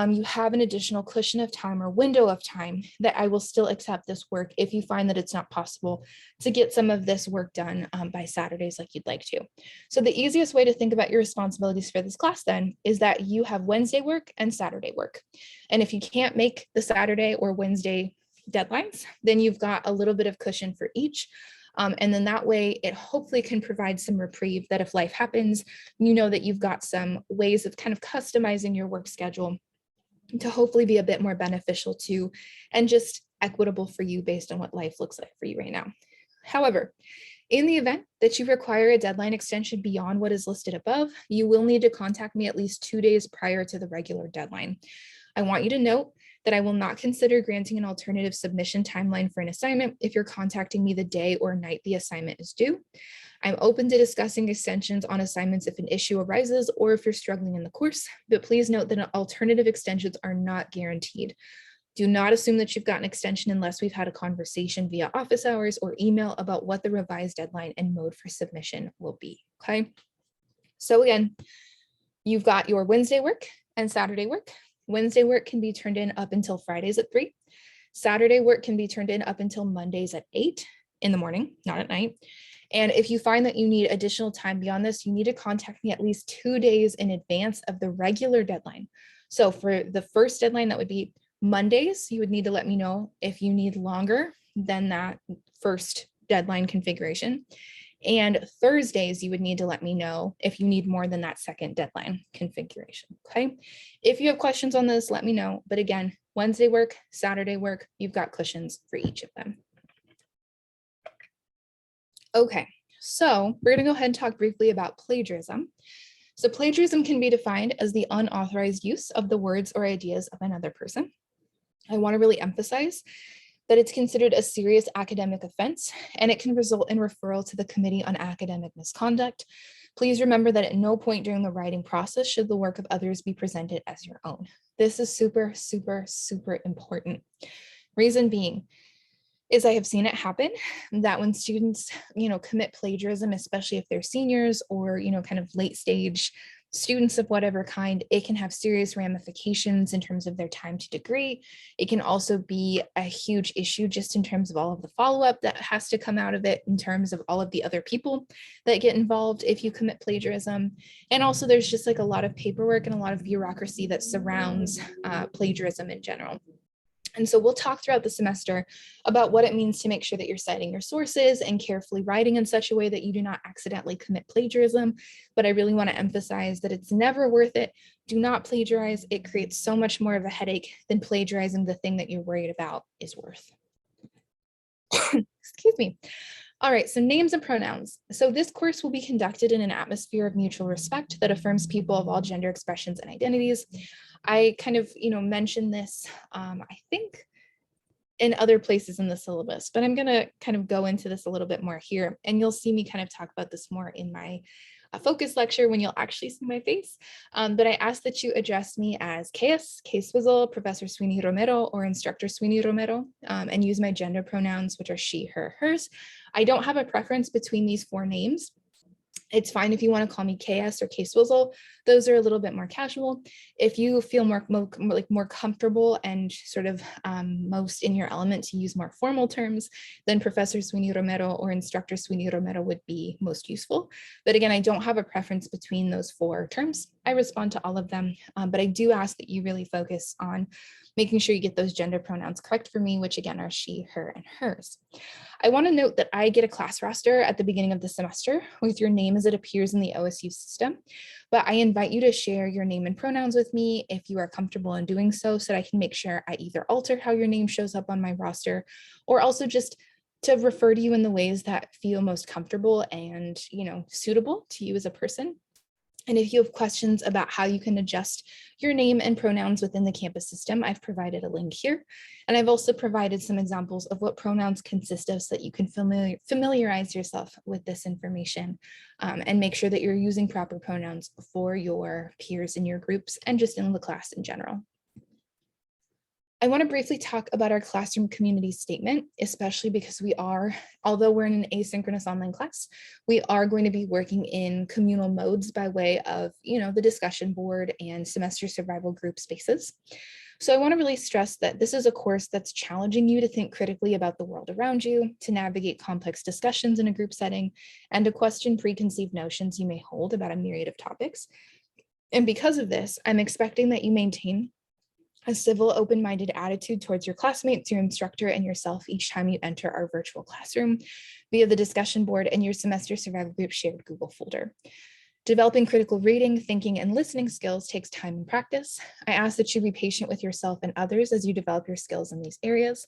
you have an additional cushion of time or window of time that I will still accept this work if you find that it's not possible to get some of this work done by Saturdays like you'd like to. So the easiest way to think about your responsibilities for this class then is that you have Wednesday work and Saturday work. And if you can't make the Saturday or Wednesday deadlines, then you've got a little bit of cushion for each. And then that way it hopefully can provide some reprieve that if life happens, you know that you've got some ways of kind of customizing your work schedule to hopefully be a bit more beneficial to and just equitable for you based on what life looks like for you right now. However, in the event that you require a deadline extension beyond what is listed above, you will need to contact me at least 2 days prior to the regular deadline. I want you to note that I will not consider granting an alternative submission timeline for an assignment if you're contacting me the day or night the assignment is due. I'm open to discussing extensions on assignments if an issue arises or if you're struggling in the course, but please note that alternative extensions are not guaranteed. Do not assume that you've got an extension unless we've had a conversation via office hours or email about what the revised deadline and mode for submission will be, okay? So again, you've got your Wednesday work and Saturday work. Wednesday work can be turned in up until Fridays at 3. Saturday work can be turned in up until Mondays at 8 in the morning, not at night. And if you find that you need additional time beyond this, you need to contact me at least 2 days in advance of the regular deadline. So for the first deadline, that would be Mondays, you would need to let me know if you need longer than that first deadline configuration. And Thursdays, you would need to let me know if you need more than that second deadline configuration, okay? If you have questions on this, let me know. But again, Wednesday work, Saturday work, you've got cushions for each of them. Okay, so we're gonna go ahead and talk briefly about plagiarism. So plagiarism can be defined as the unauthorized use of the words or ideas of another person. I wanna really emphasize that it's considered a serious academic offense and it can result in referral to the Committee on Academic Misconduct. Please remember that at no point during the writing process should the work of others be presented as your own. This is super, super, super important. Reason being is I have seen it happen that when students, commit plagiarism, especially if they're seniors or, kind of late stage students of whatever kind, it can have serious ramifications in terms of their time to degree. It can also be a huge issue just in terms of all of the follow-up that has to come out of it in terms of all of the other people that get involved if you commit plagiarism. And also there's just like a lot of paperwork and a lot of bureaucracy that surrounds plagiarism in general. And so we'll talk throughout the semester about what it means to make sure that you're citing your sources and carefully writing in such a way that you do not accidentally commit plagiarism. But I really want to emphasize that it's never worth it. Do not plagiarize. It creates so much more of a headache than plagiarizing the thing that you're worried about is worth. Excuse me. All right, so names and pronouns. So this course will be conducted in an atmosphere of mutual respect that affirms people of all gender expressions and identities. I kind of, mentioned this, I think in other places in the syllabus, but I'm gonna kind of go into this a little bit more here, and you'll see me kind of talk about this more in my focus lecture when you'll actually see my face. But I ask that you address me as K-Swizzle, Professor Sweeney Romero, or Instructor Sweeney Romero, and use my gender pronouns, which are she, her, hers. I don't have a preference between these 4 names. It's fine if you want to call me KS or K-Swizzle. Those are a little bit more casual. If you feel more comfortable and sort of most in your element to use more formal terms, then Professor Sweeney Romero or Instructor Sweeney Romero would be most useful. But again, I don't have a preference between those 4 terms. I respond to all of them, but I do ask that you really focus on making sure you get those gender pronouns correct for me, which again are she, her, and hers. I want to note that I get a class roster at the beginning of the semester with your name as it appears in the OSU system, but I invite you to share your name and pronouns with me if you are comfortable in doing so that I can make sure I either alter how your name shows up on my roster or also just to refer to you in the ways that feel most comfortable and, suitable to you as a person. And if you have questions about how you can adjust your name and pronouns within the campus system, I've provided a link here. And I've also provided some examples of what pronouns consist of so that you can familiarize yourself with this information and make sure that you're using proper pronouns for your peers in your groups and just in the class in general. I want to briefly talk about our classroom community statement, especially because although we're in an asynchronous online class, we are going to be working in communal modes by way of, the discussion board and semester survival group spaces. So I want to really stress that this is a course that's challenging you to think critically about the world around you, to navigate complex discussions in a group setting, and to question preconceived notions you may hold about a myriad of topics. And because of this, I'm expecting that you maintain a civil, open-minded attitude towards your classmates, your instructor, and yourself each time you enter our virtual classroom via the discussion board and your semester survival group shared Google folder. Developing critical reading, thinking, and listening skills takes time and practice. I ask that you be patient with yourself and others as you develop your skills in these areas.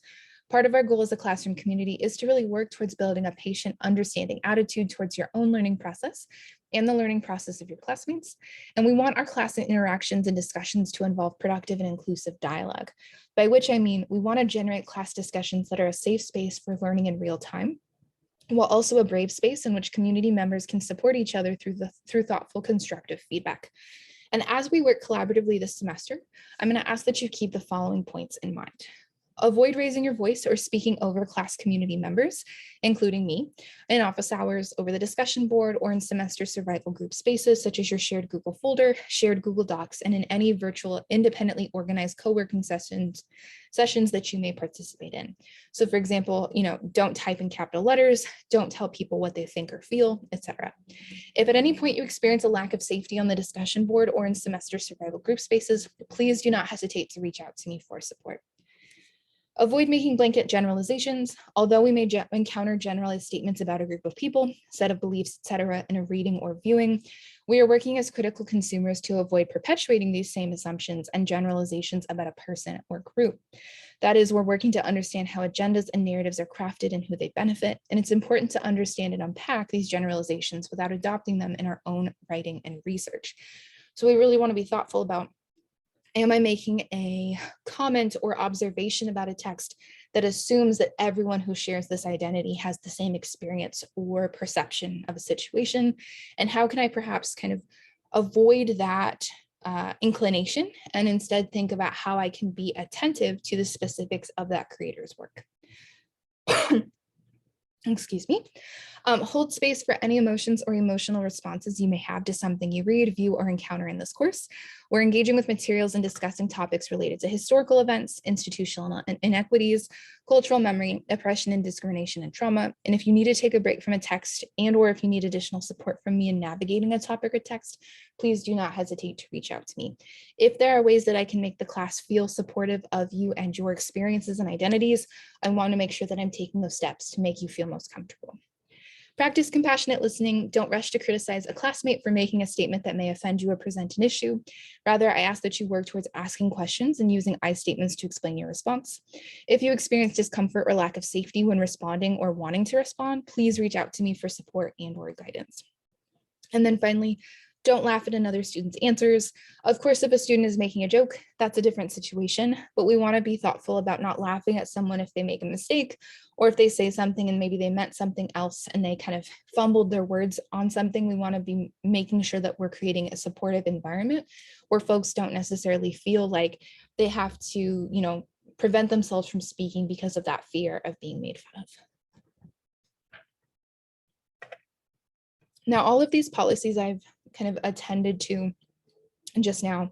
Part of our goal as a classroom community is to really work towards building a patient, understanding attitude towards your own learning process and the learning process of your classmates. And we want our class interactions and discussions to involve productive and inclusive dialogue, by which I mean we want to generate class discussions that are a safe space for learning in real time, while also a brave space in which community members can support each other through thoughtful, constructive feedback. And as we work collaboratively this semester, I'm going to ask that you keep the following points in mind. Avoid raising your voice or speaking over class community members, including me, in office hours, over the discussion board, or in semester survival group spaces, such as your shared Google folder, shared Google Docs, and in any virtual independently organized co-working sessions that you may participate in. So for example, don't type in capital letters, don't tell people what they think or feel, etc. If at any point you experience a lack of safety on the discussion board or in semester survival group spaces, please do not hesitate to reach out to me for support. Avoid making blanket generalizations. Although we may encounter generalized statements about a group of people, set of beliefs, etc., in a reading or viewing, we are working as critical consumers to avoid perpetuating these same assumptions and generalizations about a person or group. That is, we're working to understand how agendas and narratives are crafted and who they benefit, and it's important to understand and unpack these generalizations without adopting them in our own writing and research. So we really want to be thoughtful about, am I making a comment or observation about a text that assumes that everyone who shares this identity has the same experience or perception of a situation? And how can I perhaps kind of avoid that inclination and instead think about how I can be attentive to the specifics of that creator's work? Excuse me. Hold space for any emotions or emotional responses you may have to something you read, view, or encounter in this course. We're engaging with materials and discussing topics related to historical events, institutional inequities, cultural memory, oppression and discrimination and trauma. And if you need to take a break from a text or if you need additional support from me in navigating a topic or text, please do not hesitate to reach out to me. If there are ways that I can make the class feel supportive of you and your experiences and identities, I want to make sure that I'm taking those steps to make you feel most comfortable. Practice compassionate listening. Don't rush to criticize a classmate for making a statement that may offend you or present an issue. Rather, I ask that you work towards asking questions and using I statements to explain your response. If you experience discomfort or lack of safety when responding or wanting to respond, please reach out to me for support and/or guidance. And then finally, don't laugh at another student's answers. Of course, if a student is making a joke, that's a different situation, but we want to be thoughtful about not laughing at someone if they make a mistake or if they say something and maybe they meant something else and they kind of fumbled their words on something. We want to be making sure that we're creating a supportive environment where folks don't necessarily feel like they have to, prevent themselves from speaking because of that fear of being made fun of. Now, all of these policies I've kind of attended to just now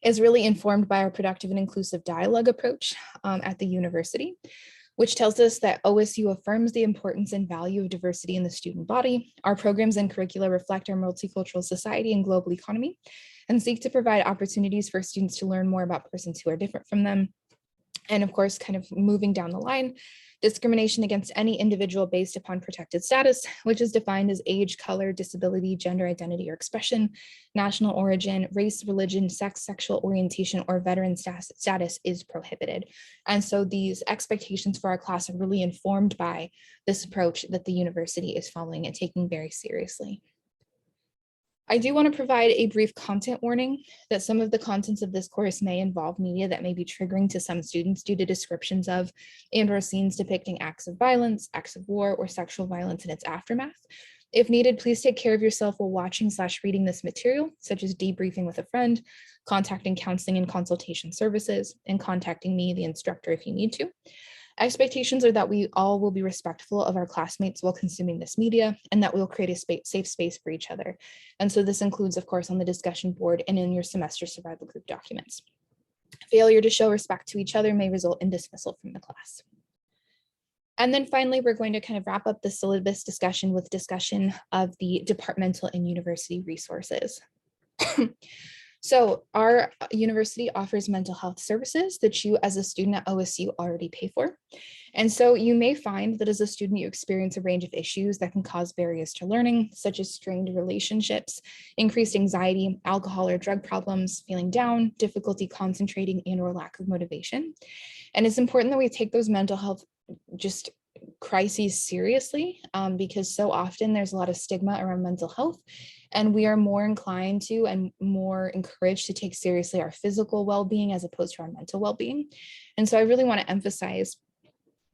is really informed by our productive and inclusive dialogue approach at the university, which tells us that OSU affirms the importance and value of diversity in the student body. Our programs and curricula reflect our multicultural society and global economy and seek to provide opportunities for students to learn more about persons who are different from them. And of course, kind of moving down the line, discrimination against any individual based upon protected status, which is defined as age, color, disability, gender identity or expression, national origin, race, religion, sex, sexual orientation, or veteran status is prohibited. And so these expectations for our class are really informed by this approach that the university is following and taking very seriously. I do want to provide a brief content warning that some of the contents of this course may involve media that may be triggering to some students due to descriptions of and/or scenes depicting acts of violence, acts of war, or sexual violence and its aftermath. If needed, please take care of yourself while watching/reading this material, such as debriefing with a friend, contacting counseling and consultation services, and contacting me, the instructor, if you need to. Expectations are that we all will be respectful of our classmates while consuming this media, and that we'll create a safe space for each other. And so this includes, of course, on the discussion board and in your semester survival group documents. Failure to show respect to each other may result in dismissal from the class. And then finally, we're going to kind of wrap up the syllabus discussion with discussion of the departmental and university resources. So our university offers mental health services that you as a student at OSU already pay for. And so you may find that as a student, you experience a range of issues that can cause barriers to learning, such as strained relationships, increased anxiety, alcohol or drug problems, feeling down, difficulty concentrating, and or lack of motivation. And it's important that we take those mental health just crises seriously, because so often there's a lot of stigma around mental health, and we are more inclined to and more encouraged to take seriously our physical well-being as opposed to our mental well-being. And so I really want to emphasize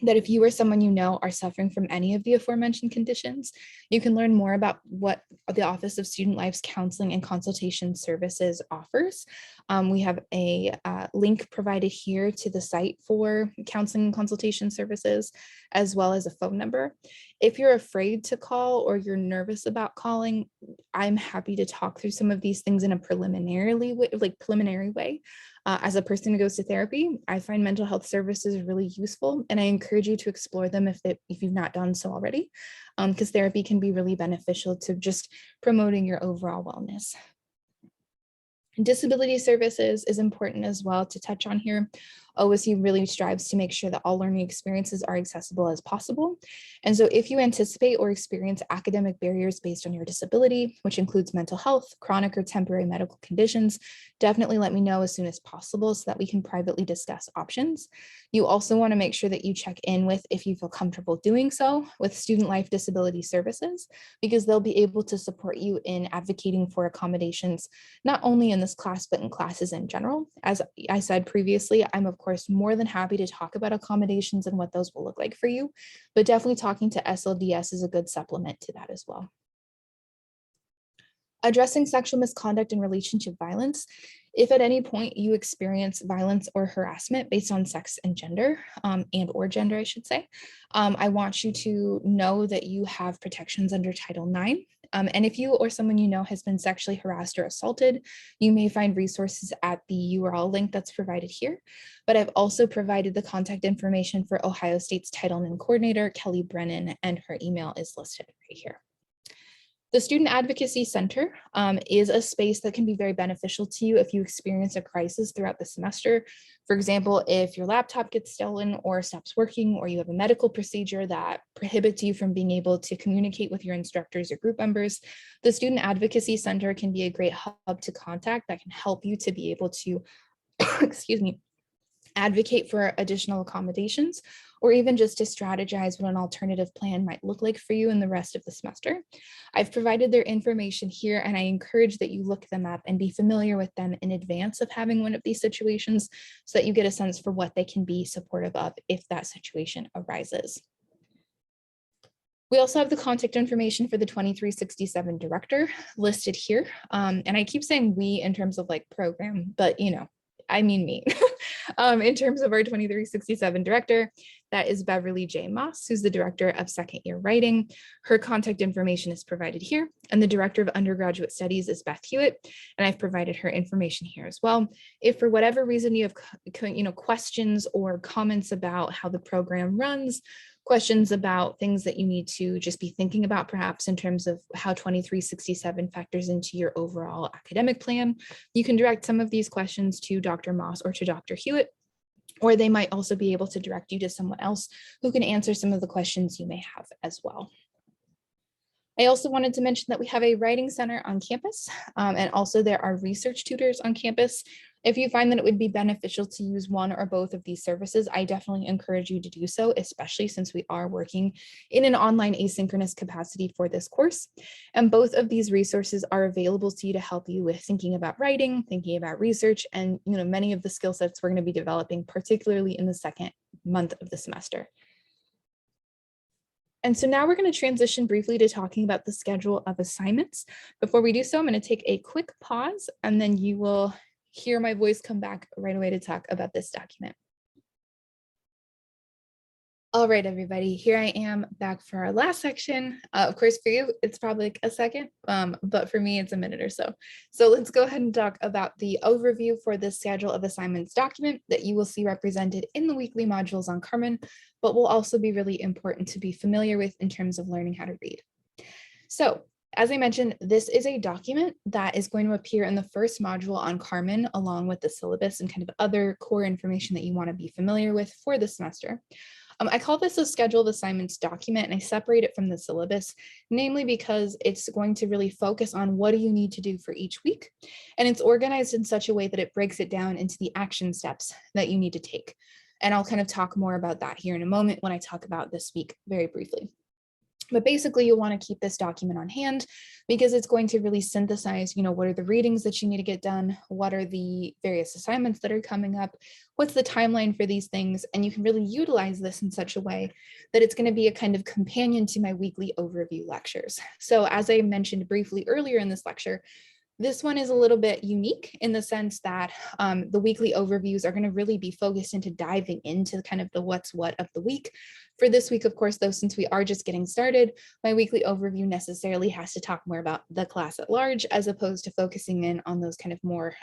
that if you or someone you know are suffering from any of the aforementioned conditions, you can learn more about what the Office of Student Life's Counseling and Consultation Services offers. We have a link provided here to the site for counseling and consultation services, as well as a phone number. If you're afraid to call or you're nervous about calling, I'm happy to talk through some of these things in a preliminary way. As a person who goes to therapy, I find mental health services really useful, and I encourage you to explore them if you've not done so already, because therapy can be really beneficial to just promoting your overall wellness. Disability services is important as well to touch on here. OSU really strives to make sure that all learning experiences are accessible as possible. And so if you anticipate or experience academic barriers based on your disability, which includes mental health, chronic or temporary medical conditions, definitely let me know as soon as possible so that we can privately discuss options. You also want to make sure that you check in with, if you feel comfortable doing so, with Student Life Disability Services, because they'll be able to support you in advocating for accommodations, not only in this class, but in classes in general. As I said previously, I'm of course more than happy to talk about accommodations and what those will look like for you, but definitely talking to SLDS is a good supplement to that as well. Addressing sexual misconduct and relationship violence. If at any point you experience violence or harassment based on sex and gender, or gender, I should say, I want you to know that you have protections under Title IX. And if you or someone you know has been sexually harassed or assaulted, you may find resources at the URL link that's provided here. But I've also provided the contact information for Ohio State's Title IX coordinator, Kelly Brennan, and her email is listed right here. The Student Advocacy Center is a space that can be very beneficial to you if you experience a crisis throughout the semester. For example, if your laptop gets stolen or stops working, or you have a medical procedure that prohibits you from being able to communicate with your instructors or group members, the Student Advocacy Center can be a great hub to contact that can help you to be able to, advocate for additional accommodations, or even just to strategize what an alternative plan might look like for you in the rest of the semester. I've provided their information here, and I encourage that you look them up and be familiar with them in advance of having one of these situations so that you get a sense for what they can be supportive of if that situation arises. We also have the contact information for the 2367 director listed here. And I keep saying we in terms of like program, but I mean me. In terms of our 2367 director, that is Beverly J. Moss, who's the director of second year writing. Her contact information is provided here. And the director of undergraduate studies is Beth Hewitt, and I've provided her information here as well. If for whatever reason you have questions or comments about how the program runs, questions about things that you need to just be thinking about, perhaps in terms of how 2367 factors into your overall academic plan, you can direct some of these questions to Dr. Moss or to Dr. Hewitt, or they might also be able to direct you to someone else who can answer some of the questions you may have as well. I also wanted to mention that we have a writing center on campus, and also there are research tutors on campus. If you find that it would be beneficial to use one or both of these services, I definitely encourage you to do so, especially since we are working in an online asynchronous capacity for this course. And both of these resources are available to you to help you with thinking about writing, thinking about research, and many of the skill sets we're going to be developing, particularly in the second month of the semester. And so now we're going to transition briefly to talking about the schedule of assignments. Before we do so, I'm going to take a quick pause, and then you will hear my voice come back right away to talk about this document. All right, everybody, here I am back for our last section. Of course, for you, it's probably like a second, but for me, it's a minute or so. So let's go ahead and talk about the overview for the schedule of assignments document that you will see represented in the weekly modules on Carmen, but will also be really important to be familiar with in terms of learning how to read. So as I mentioned, this is a document that is going to appear in the first module on Carmen, along with the syllabus and kind of other core information that you want to be familiar with for the semester. I call this a schedule of assignments document, and I separate it from the syllabus, namely because it's going to really focus on what do you need to do for each week. And it's organized in such a way that it breaks it down into the action steps that you need to take. And I'll kind of talk more about that here in a moment when I talk about this week very briefly. But basically, you'll want to keep this document on hand because it's going to really synthesize, what are the readings that you need to get done? What are the various assignments that are coming up? What's the timeline for these things? And you can really utilize this in such a way that it's going to be a kind of companion to my weekly overview lectures. So as I mentioned briefly earlier in this lecture, this one is a little bit unique in the sense that the weekly overviews are going to really be focused into diving into kind of the what's what of the week. For this week, of course, though, since we are just getting started, my weekly overview necessarily has to talk more about the class at large, as opposed to focusing in on those kind of more,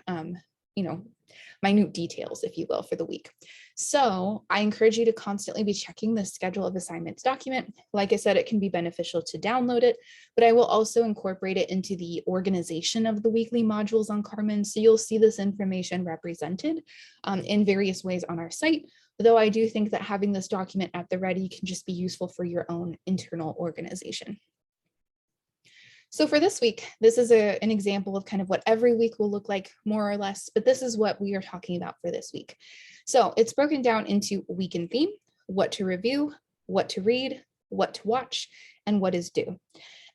minute details, if you will, for the week. So I encourage you to constantly be checking the schedule of assignments document. Like I said, it can be beneficial to download it, but I will also incorporate it into the organization of the weekly modules on Carmen. So you'll see this information represented in various ways on our site, though I do think that having this document at the ready can just be useful for your own internal organization. So for this week, this is an example of kind of what every week will look like, more or less, but this is what we are talking about for this week. So it's broken down into week and theme, what to review, what to read, what to watch, and what is due.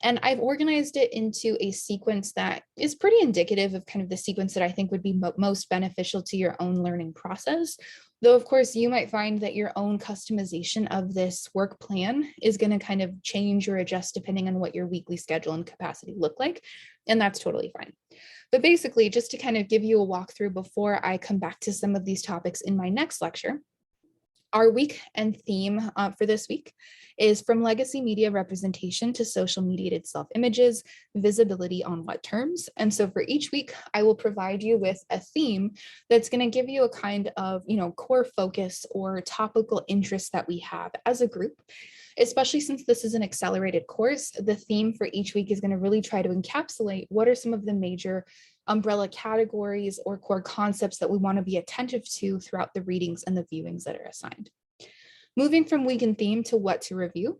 And I've organized it into a sequence that is pretty indicative of kind of the sequence that I think would be most beneficial to your own learning process. Though, of course, you might find that your own customization of this work plan is going to kind of change or adjust depending on what your weekly schedule and capacity look like. And that's totally fine. But basically, just to kind of give you a walkthrough before I come back to some of these topics in my next lecture, our week and theme for this week is from legacy media representation to social mediated self-images, visibility on what terms. And so for each week, I will provide you with a theme that's going to give you a kind of, core focus or topical interest that we have as a group. Especially since this is an accelerated course, the theme for each week is going to really try to encapsulate what are some of the major umbrella categories or core concepts that we want to be attentive to throughout the readings and the viewings that are assigned. Moving from week and theme to what to review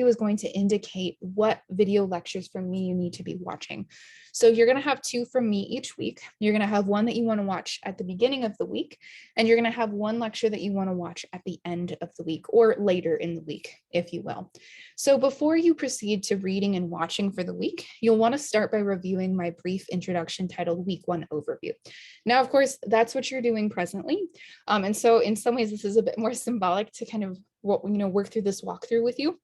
is going to indicate what video lectures from me you need to be watching. So you're going to have 2 from me each week. You're going to have one that you want to watch at the beginning of the week, and you're going to have one lecture that you want to watch at the end of the week or later in the week, if you will. So before you proceed to reading and watching for the week, you'll want to start by reviewing my brief introduction titled Week 1 Overview. Now, of course, that's what you're doing presently. And so in some ways, this is a bit more symbolic to kind of work through this walkthrough with you.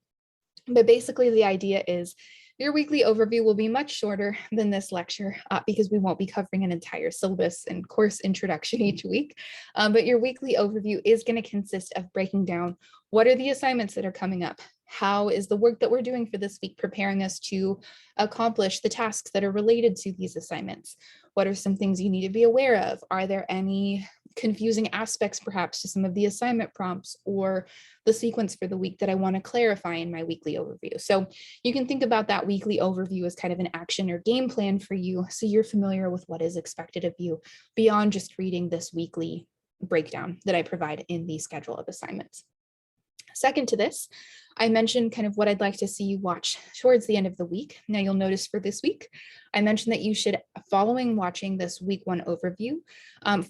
But basically, the idea is your weekly overview will be much shorter than this lecture because we won't be covering an entire syllabus and course introduction each week. But your weekly overview is going to consist of breaking down what are the assignments that are coming up? How is the work that we're doing for this week preparing us to accomplish the tasks that are related to these assignments? What are some things you need to be aware of? Are there any confusing aspects perhaps to some of the assignment prompts or the sequence for the week that I want to clarify in my weekly overview? So you can think about that weekly overview as kind of an action or game plan for you, so you're familiar with what is expected of you beyond just reading this weekly breakdown that I provide in the schedule of assignments. Second to this, I mentioned kind of what I'd like to see you watch towards the end of the week. Now you'll notice for this week, I mentioned that you should, following watching this week 1 overview,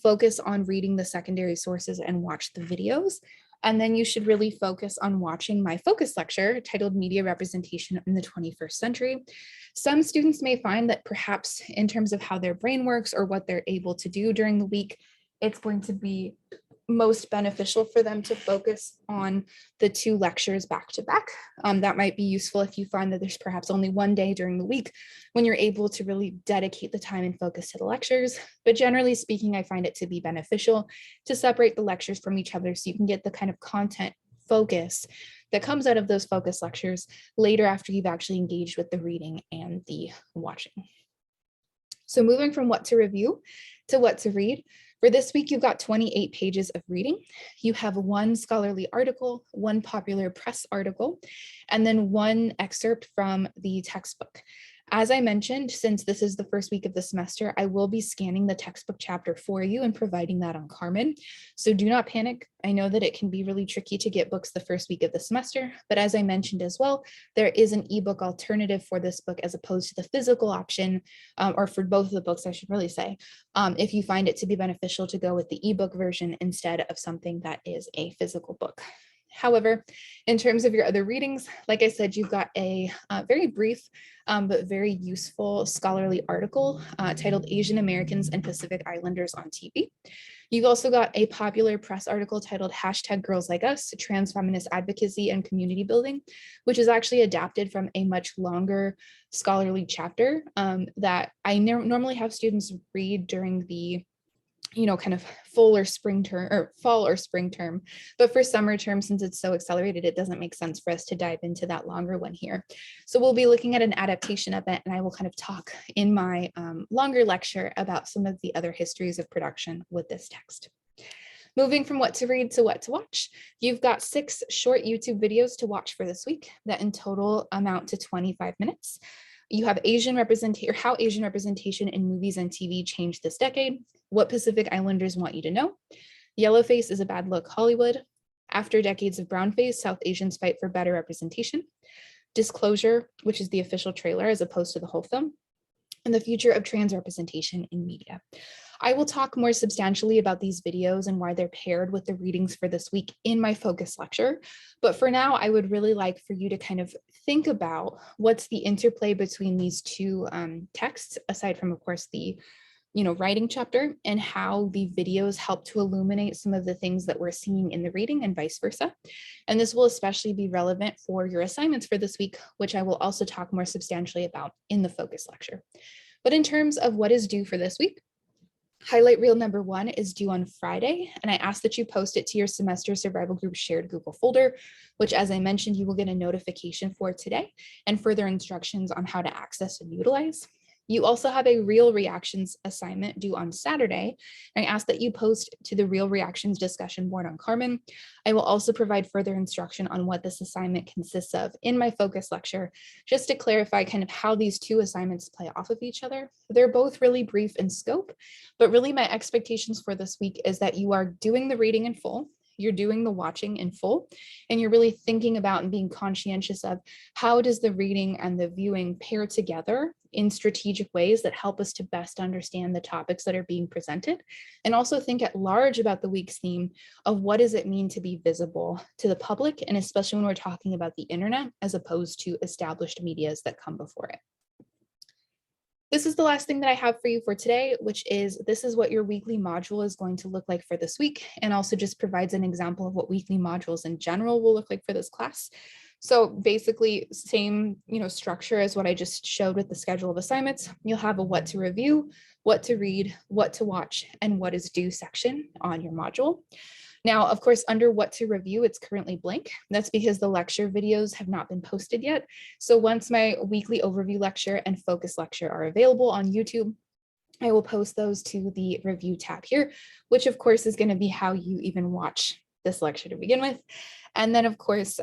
focus on reading the secondary sources and watch the videos. And then you should really focus on watching my focus lecture titled Media Representation in the 21st Century. Some students may find that perhaps in terms of how their brain works or what they're able to do during the week, it's going to be most beneficial for them to focus on the 2 lectures back to back. That might be useful if you find that there's perhaps only one day during the week when you're able to really dedicate the time and focus to the lectures. But generally speaking, I find it to be beneficial to separate the lectures from each other so you can get the kind of content focus that comes out of those focus lectures later after you've actually engaged with the reading and the watching. So moving from what to review to what to read, for this week, you've got 28 pages of reading. You have 1 scholarly article, 1 popular press article, and then 1 excerpt from the textbook. As I mentioned, since this is the first week of the semester, I will be scanning the textbook chapter for you and providing that on Carmen. So do not panic. I know that it can be really tricky to get books the first week of the semester, but as I mentioned as well, there is an ebook alternative for this book as opposed to the physical option, or for both of the books, I should really say, if you find it to be beneficial to go with the ebook version instead of something that is a physical book. However, in terms of your other readings, like I said, you've got a very brief but very useful scholarly article titled Asian Americans and Pacific Islanders on TV. You've also got a popular press article titled #GirlsLikeUs, Trans Feminist Advocacy and Community Building, which is actually adapted from a much longer scholarly chapter that I normally have students read during the kind of fall or spring term. But for summer term, since it's so accelerated, it doesn't make sense for us to dive into that longer one here. So we'll be looking at an adaptation of it, and I will kind of talk in my longer lecture about some of the other histories of production with this text. Moving from what to read to what to watch, you've got 6 short YouTube videos to watch for this week that in total amount to 25 minutes. You have how Asian representation in movies and TV changed this decade, what Pacific Islanders want you to know, Yellowface is a bad look Hollywood, after decades of brownface, South Asians fight for better representation, Disclosure, which is the official trailer as opposed to the whole film, and the future of trans representation in media. I will talk more substantially about these videos and why they're paired with the readings for this week in my focus lecture. But for now, I would really like for you to kind of think about what's the interplay between these 2 texts, aside from, of course, the writing chapter, and how the videos help to illuminate some of the things that we're seeing in the reading and vice versa. And this will especially be relevant for your assignments for this week, which I will also talk more substantially about in the focus lecture. But in terms of what is due for this week, highlight reel number 1 is due on Friday, and I ask that you post it to your semester survival group shared Google folder, which, as I mentioned, you will get a notification for today and further instructions on how to access and utilize. You also have a Real Reactions assignment due on Saturday. I ask that you post to the Real Reactions discussion board on Carmen. I will also provide further instruction on what this assignment consists of in my focus lecture, just to clarify kind of how these 2 assignments play off of each other. They're both really brief in scope, but really my expectations for this week is that you are doing the reading in full, you're doing the watching in full, and you're really thinking about and being conscientious of how does the reading and the viewing pair together in strategic ways that help us to best understand the topics that are being presented, and also think at large about the week's theme of what does it mean to be visible to the public, and especially when we're talking about the internet as opposed to established medias that come before it. This is the last thing that I have for you for today, which is this is what your weekly module is going to look like for this week, and also just provides an example of what weekly modules in general will look like for this class. So basically same structure as what I just showed with the schedule of assignments. You'll have a what to review, what to read, what to watch, and what is due section on your module. Now, of course, under what to review, it's currently blank. That's because the lecture videos have not been posted yet. So once my weekly overview lecture and focus lecture are available on YouTube, I will post those to the review tab here, which of course is going to be how you even watch this lecture to begin with. And then of course,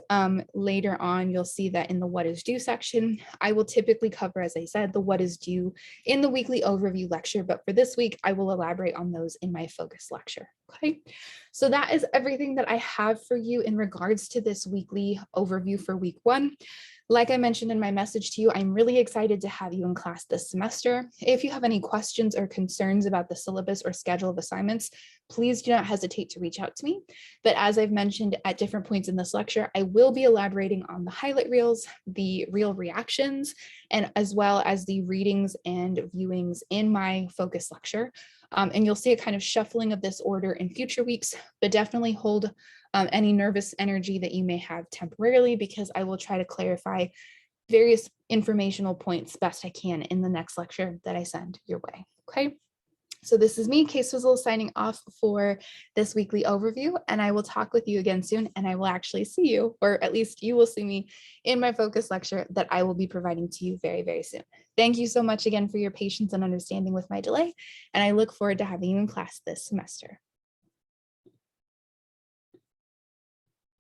later on, you'll see that in the what is due section, I will typically cover, as I said, the what is due in the weekly overview lecture, but for this week, I will elaborate on those in my focus lecture. Okay, so that is everything that I have for you in regards to this weekly overview for week 1. Like I mentioned in my message to you, I'm really excited to have you in class this semester. If you have any questions or concerns about the syllabus or schedule of assignments, please do not hesitate to reach out to me. But as I've mentioned at different points in this lecture, I will be elaborating on the highlight reels, the reel reactions, and as well as the readings and viewings in my focus lecture. And you'll see a kind of shuffling of this order in future weeks, but definitely hold any nervous energy that you may have temporarily, because I will try to clarify various informational points best I can in the next lecture that I send your way. Okay. So this is me, K-Swizzle, signing off for this weekly overview, and I will talk with you again soon, and I will actually see you, or at least you will see me in my focus lecture that I will be providing to you very, very soon. Thank you so much again for your patience and understanding with my delay, and I look forward to having you in class this semester.